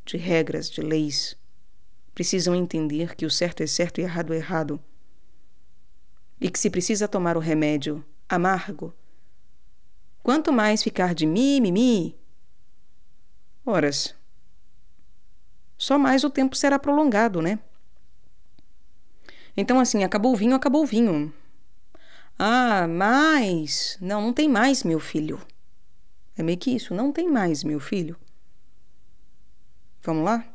de regras, de leis. Precisam entender que o certo é certo e errado é errado. E que se precisa tomar o remédio amargo, quanto mais ficar de mimimi, horas, só mais o tempo será prolongado, né? Então, assim, acabou o vinho, acabou o vinho. Ah, mais. Não tem mais, meu filho. É meio que isso, não tem mais, meu filho. Vamos lá?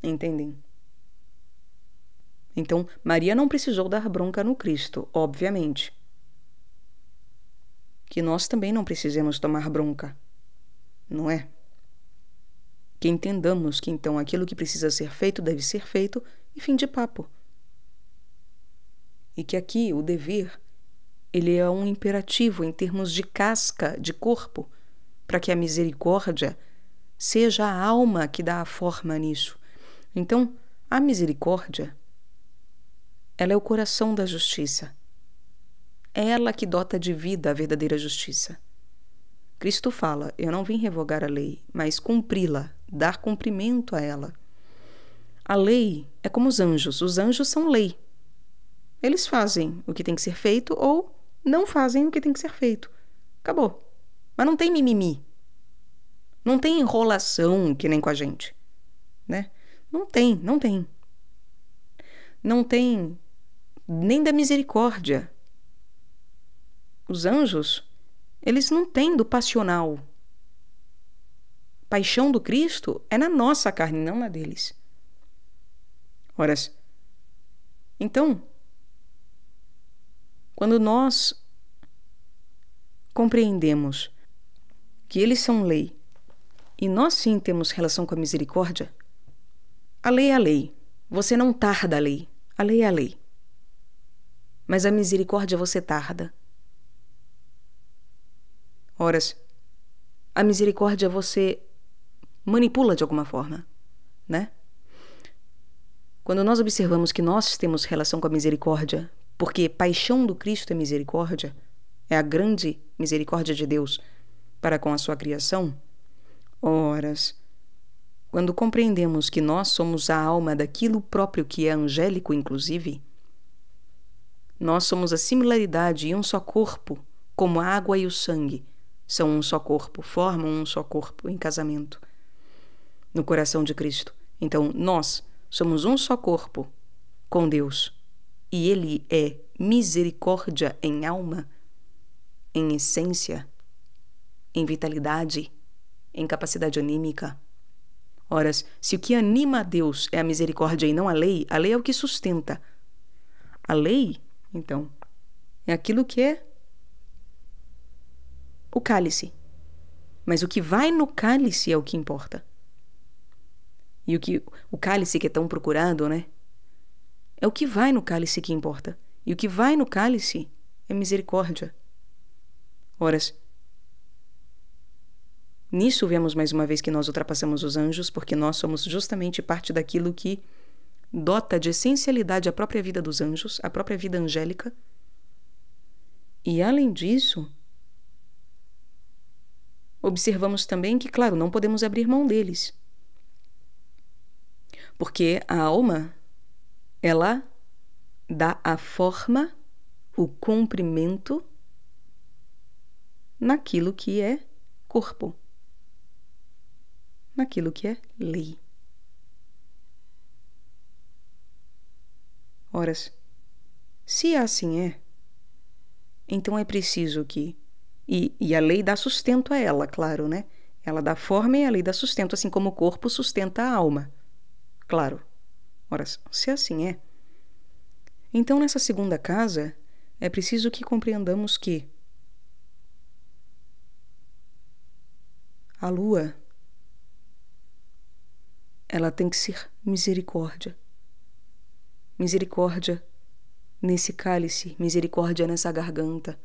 Entendem? Então, Maria não precisou dar bronca no Cristo, obviamente. Que nós também não precisemos tomar bronca, não é? Que entendamos que, então, aquilo que precisa ser feito deve ser feito e fim de papo. E que aqui o dever, ele é um imperativo em termos de casca, de corpo, para que a misericórdia seja a alma que dá a forma nisso. Então, a misericórdia, ela é o coração da justiça. É ela que dota de vida a verdadeira justiça. Cristo fala, eu não vim revogar a lei, mas cumpri-la, dar cumprimento a ela. A lei é como os anjos são lei. Eles fazem o que tem que ser feito ou não fazem o que tem que ser feito. Acabou. Mas não tem mimimi. Não tem enrolação que nem com a gente, né? Não tem. Não tem nem da misericórdia. Os anjos, eles não têm do passional. Paixão do Cristo é na nossa carne, não na deles. Ora, então, quando nós compreendemos que eles são lei e nós sim temos relação com a misericórdia, a lei é a lei. Você não tarda a lei. A lei é a lei. Mas a misericórdia você tarda. Ora, a misericórdia você manipula de alguma forma, né? Quando nós observamos que nós temos relação com a misericórdia, porque paixão do Cristo é misericórdia, é a grande misericórdia de Deus para com a sua criação, horas, quando compreendemos que nós somos a alma daquilo próprio que é angélico, inclusive, nós somos a similaridade e um só corpo, como a água e o sangue são um só corpo, formam um só corpo em casamento, no coração de Cristo. Então, nós somos um só corpo com Deus, e Ele é misericórdia em alma, em essência, em vitalidade, em capacidade anímica. Ora, se o que anima a Deus é a misericórdia e não a lei é o que sustenta. A lei, então, é aquilo que é o cálice. Mas o que vai no cálice é o que importa. E o cálice que é tão procurado, né? É o que vai no cálice que importa. E o que vai no cálice é misericórdia. Ora, nisso vemos mais uma vez que nós ultrapassamos os anjos, porque nós somos justamente parte daquilo que dota de essencialidade a própria vida dos anjos, a própria vida angélica. E além disso, observamos também que, claro, não podemos abrir mão deles. Porque a alma, ela dá a forma, o comprimento naquilo que é corpo, naquilo que é lei. Ora, se assim é, então é preciso que... E a lei dá sustento a ela, claro, né? Ela dá forma e a lei dá sustento, assim como o corpo sustenta a alma. Claro. Ora, se assim é, então nessa segunda casa é preciso que compreendamos que A lua, ela tem que ser misericórdia. Misericórdia nesse cálice, misericórdia nessa garganta,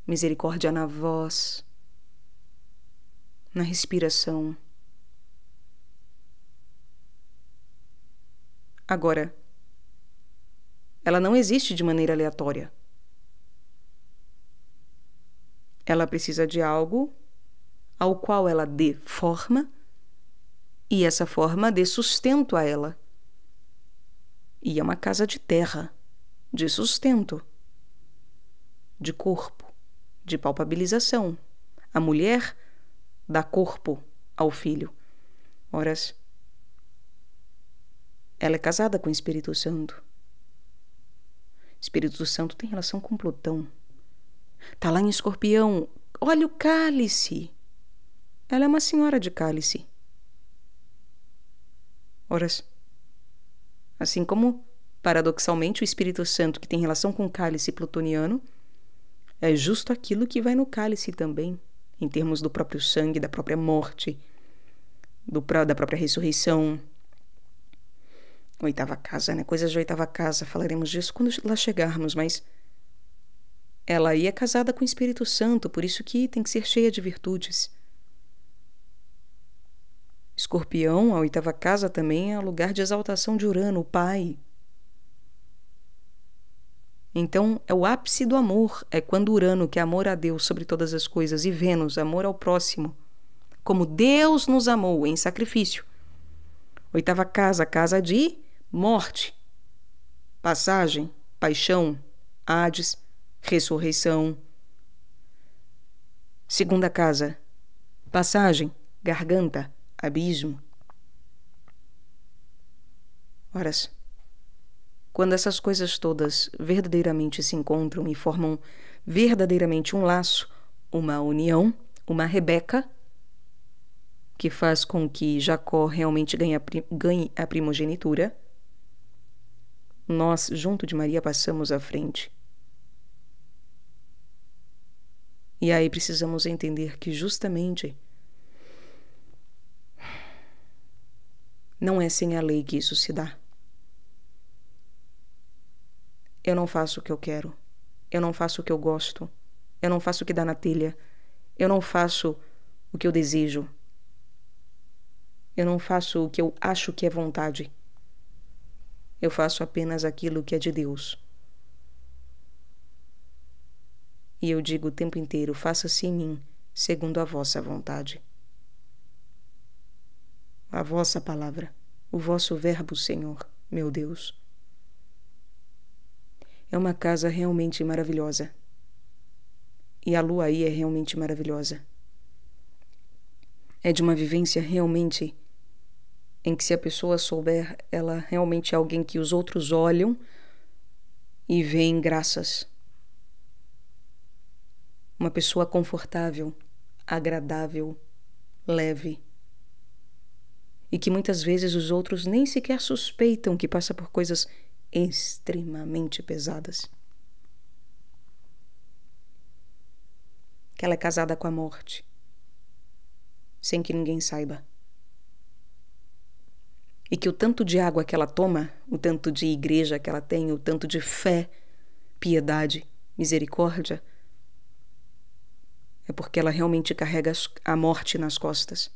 misericórdia na voz, na respiração. Agora, ela não existe de maneira aleatória. Ela precisa de algo ao qual ela dê forma e essa forma dê sustento a ela. E é uma casa de terra, de sustento, de corpo, de palpabilização. A mulher dá corpo ao filho. Ora, ela é casada com o Espírito Santo. Espírito Santo tem relação com Plutão. Está lá em Escorpião. Olha o cálice. Ela é uma senhora de cálice. Ora, assim como, paradoxalmente, o Espírito Santo, que tem relação com o cálice plutoniano, é justo aquilo que vai no cálice também, em termos do próprio sangue, da própria morte, da própria ressurreição. Oitava casa, né? Coisas de oitava casa, falaremos disso quando lá chegarmos, mas ela aí é casada com o Espírito Santo, por isso que tem que ser cheia de virtudes. Escorpião, a oitava casa, também é o lugar de exaltação de Urano, o pai. Então, é o ápice do amor, é quando Urano, que é amor a Deus sobre todas as coisas, e Vênus, amor ao próximo, como Deus nos amou em sacrifício. Oitava casa, casa de morte, passagem, paixão, Hades, ressurreição. Segunda casa, passagem, garganta, abismo. Ora, quando essas coisas todas verdadeiramente se encontram e formam verdadeiramente um laço, uma união, uma Rebeca, que faz com que Jacó realmente ganhe a primogenitura, nós, junto de Maria, passamos à frente. E aí precisamos entender que justamente não é sem a lei que isso se dá. Eu não faço o que eu quero. Eu não faço o que eu gosto. Eu não faço o que dá na telha. Eu não faço o que eu desejo. Eu não faço o que eu acho que é vontade. Eu faço apenas aquilo que é de Deus. E eu digo o tempo inteiro, faça-se em mim, segundo a vossa vontade. A vossa palavra, o vosso verbo, Senhor, meu Deus. É uma casa realmente maravilhosa. E a lua aí é realmente maravilhosa. É de uma vivência realmente em que, se a pessoa souber, ela realmente é alguém que os outros olham e veem graças. Uma pessoa confortável, agradável, leve. E que muitas vezes os outros nem sequer suspeitam que passa por coisas extremamente pesadas. Que ela é casada com a morte, sem que ninguém saiba. E que o tanto de água que ela toma, o tanto de igreja que ela tem, o tanto de fé, piedade, misericórdia, é porque ela realmente carrega a morte nas costas.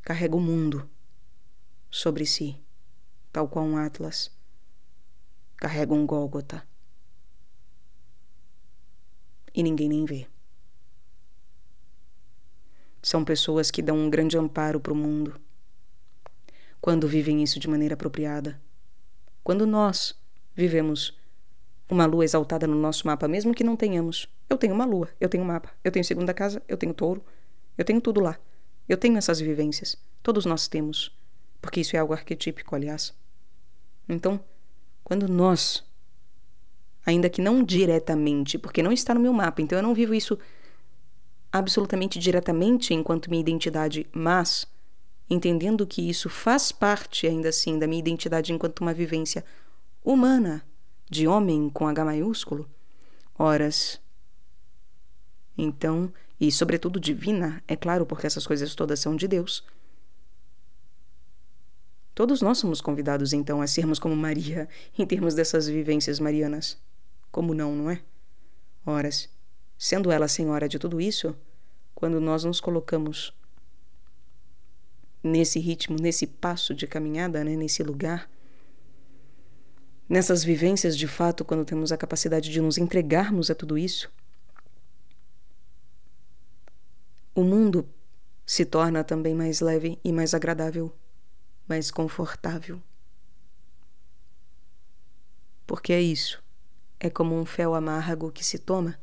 Carrega o mundo sobre si, tal qual um Atlas. Carrega um Gólgota. E ninguém nem vê. São pessoas que dão um grande amparo para o mundo, quando vivem isso de maneira apropriada. Quando nós vivemos uma lua exaltada no nosso mapa, mesmo que não tenhamos. Eu tenho uma lua, eu tenho um mapa, eu tenho segunda casa, eu tenho touro, eu tenho tudo lá. Eu tenho essas vivências. Todos nós temos, porque isso é algo arquetípico, aliás. Então, quando nós, ainda que não diretamente, porque não está no meu mapa, então eu não vivo isso absolutamente diretamente enquanto minha identidade, mas entendendo que isso faz parte, ainda assim, da minha identidade enquanto uma vivência humana, de homem com H maiúsculo, horas. Então, e, sobretudo, divina, é claro, porque essas coisas todas são de Deus. Todos nós somos convidados, então, a sermos como Maria em termos dessas vivências marianas. Como não, não é? Horas, sendo ela a senhora de tudo isso, quando nós nos colocamos nesse ritmo, nesse passo de caminhada, né, nesse lugar, nessas vivências de fato, quando temos a capacidade de nos entregarmos a tudo isso, o mundo se torna também mais leve e mais agradável, mais confortável. Porque é isso, é como um fel amargo que se toma,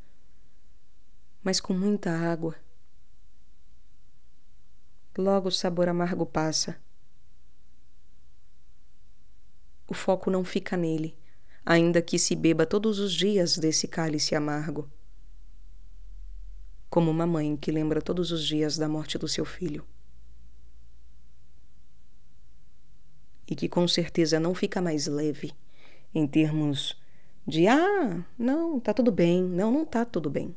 mas com muita água. Logo o sabor amargo passa. O foco não fica nele, ainda que se beba todos os dias desse cálice amargo. Como uma mãe que lembra todos os dias da morte do seu filho. E que com certeza não fica mais leve em termos de não, tá tudo bem. Não, não tá tudo bem.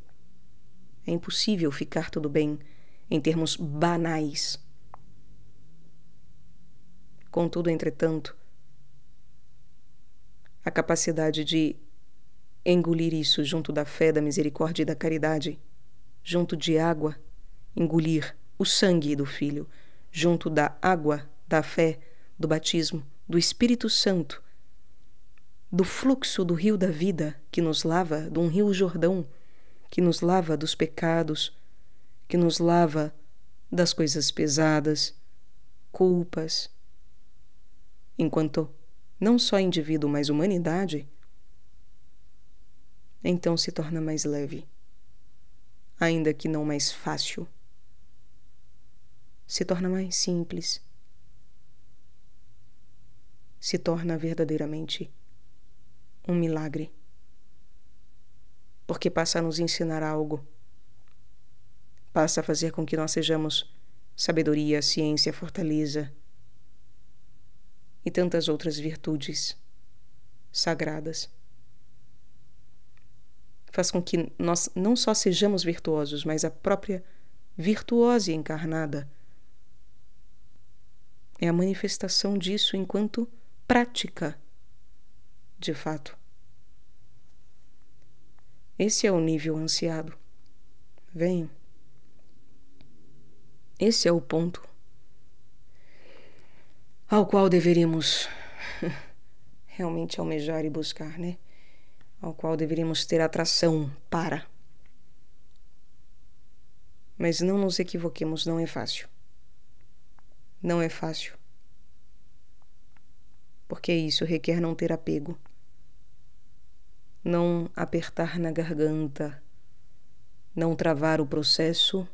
É impossível ficar tudo bem em termos banais. Contudo, entretanto, a capacidade de engolir isso junto da fé, da misericórdia e da caridade, junto de água, engolir o sangue do Filho, junto da água, da fé, do batismo, do Espírito Santo, do fluxo do rio da vida que nos lava, de um rio Jordão, que nos lava dos pecados, que nos lava das coisas pesadas, culpas. Enquanto não só indivíduo, mas humanidade, então se torna mais leve, ainda que não mais fácil. Se torna mais simples. Se torna verdadeiramente um milagre. Porque passa a nos ensinar algo. Passa a fazer com que nós sejamos sabedoria, ciência, fortaleza e tantas outras virtudes sagradas. Faz com que nós não só sejamos virtuosos, mas a própria virtuose encarnada é a manifestação disso enquanto prática, de fato. Esse é o nível ansiado. Venham. Esse é o ponto ao qual deveríamos realmente almejar e buscar, né? Ao qual deveríamos ter atração para. Mas não nos equivoquemos, não é fácil. Não é fácil. Porque isso requer não ter apego. Não apertar na garganta. Não travar o processo.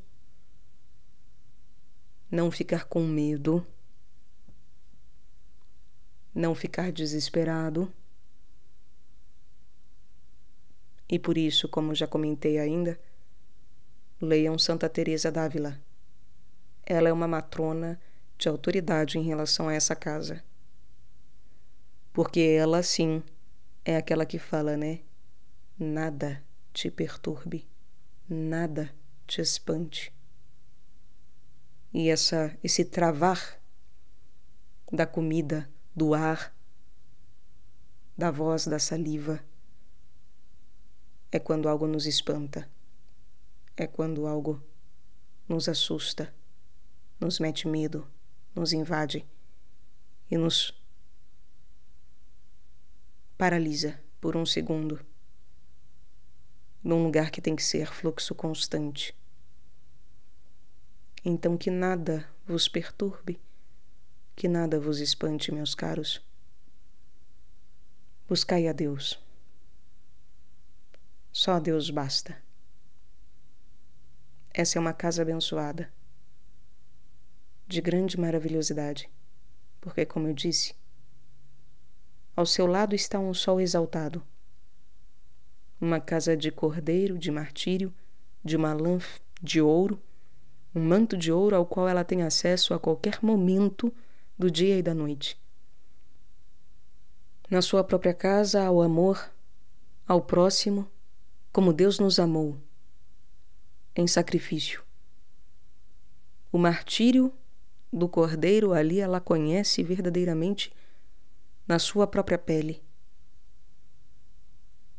Não ficar com medo. Não ficar desesperado. E por isso, como já comentei ainda, leiam Santa Teresa d'Ávila. Ela é uma matrona de autoridade em relação a essa casa. Porque ela, sim, é aquela que fala, né? Nada te perturbe, nada te espante. E esse travar da comida, do ar, da voz, da saliva, é quando algo nos espanta, é quando algo nos assusta, nos mete medo, nos invade e nos paralisa por um segundo, num lugar que tem que ser fluxo constante. Então que nada vos perturbe, que nada vos espante, meus caros. Buscai a Deus. Só a Deus basta. Essa é uma casa abençoada, de grande maravilhosidade, porque, como eu disse, ao seu lado está um sol exaltado, uma casa de cordeiro, de martírio, de uma lã de ouro, um manto de ouro ao qual ela tem acesso a qualquer momento do dia e da noite. Na sua própria casa, ao amor, ao próximo, como Deus nos amou. em sacrifício. O martírio do Cordeiro ali ela conhece verdadeiramente na sua própria pele,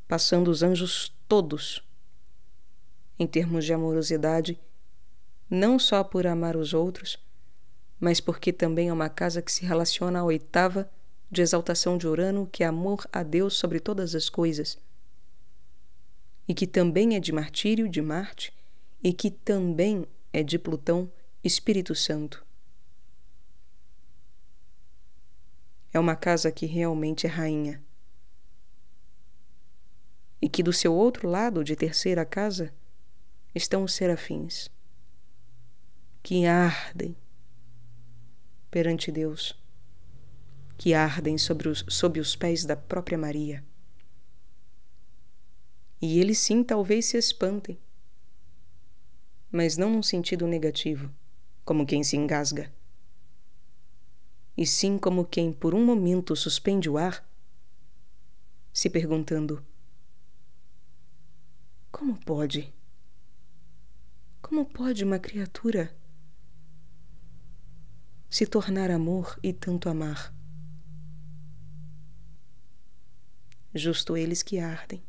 passando os anjos todos em termos de amorosidade, não só por amar os outros, mas porque também é uma casa que se relaciona à oitava de exaltação de Urano, que é amor a Deus sobre todas as coisas, e que também é de martírio, de Marte, e que também é de Plutão, Espírito Santo. É uma casa que realmente é rainha. E que do seu outro lado, de terceira casa, estão os serafins, que ardem perante Deus, que ardem sob os pés da própria Maria. E eles sim talvez se espantem, mas não num sentido negativo, como quem se engasga, e sim como quem por um momento suspende o ar, se perguntando: como pode? Como pode uma criatura se tornar amor e tanto amar? Justo eles que ardem.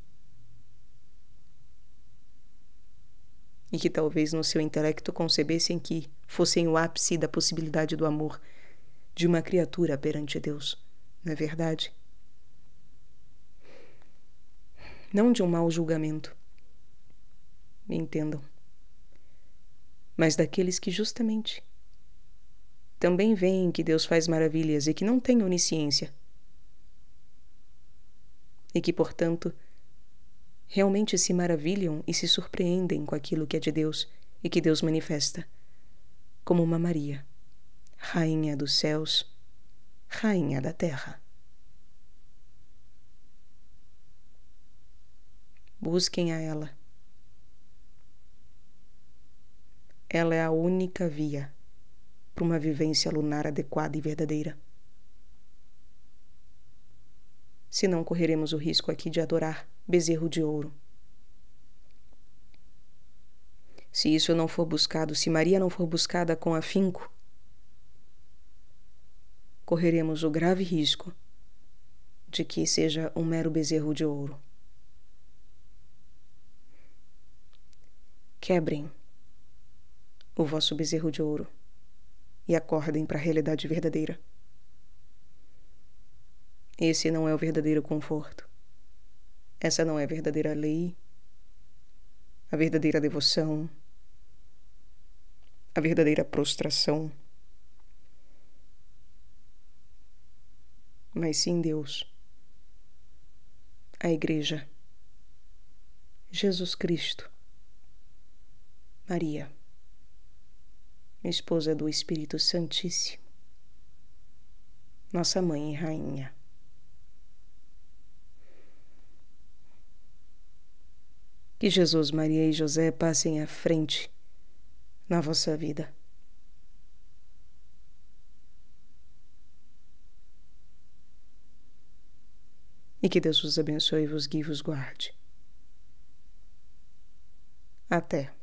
E que talvez no seu intelecto concebessem que fossem o ápice da possibilidade do amor de uma criatura perante Deus, não é verdade? Não de um mau julgamento, me entendam, mas daqueles que justamente também veem que Deus faz maravilhas e que não têm onisciência, e que, portanto, realmente se maravilham e se surpreendem com aquilo que é de Deus e que Deus manifesta, como uma Maria, Rainha dos céus, Rainha da terra. Busquem a ela. Ela é a única via para uma vivência lunar adequada e verdadeira. Senão correremos o risco aqui de adorar bezerro de ouro. Se isso não for buscado, se Maria não for buscada com afinco, correremos o grave risco de que seja um mero bezerro de ouro. Quebrem o vosso bezerro de ouro e acordem para a realidade verdadeira. Esse não é o verdadeiro conforto. Essa não é a verdadeira lei, a verdadeira devoção, a verdadeira prostração. Mas sim Deus, a Igreja, Jesus Cristo, Maria, esposa do Espírito Santíssimo, nossa Mãe e Rainha. Que Jesus, Maria e José passem à frente na vossa vida. E que Deus vos abençoe, vos guie e vos guarde. Até.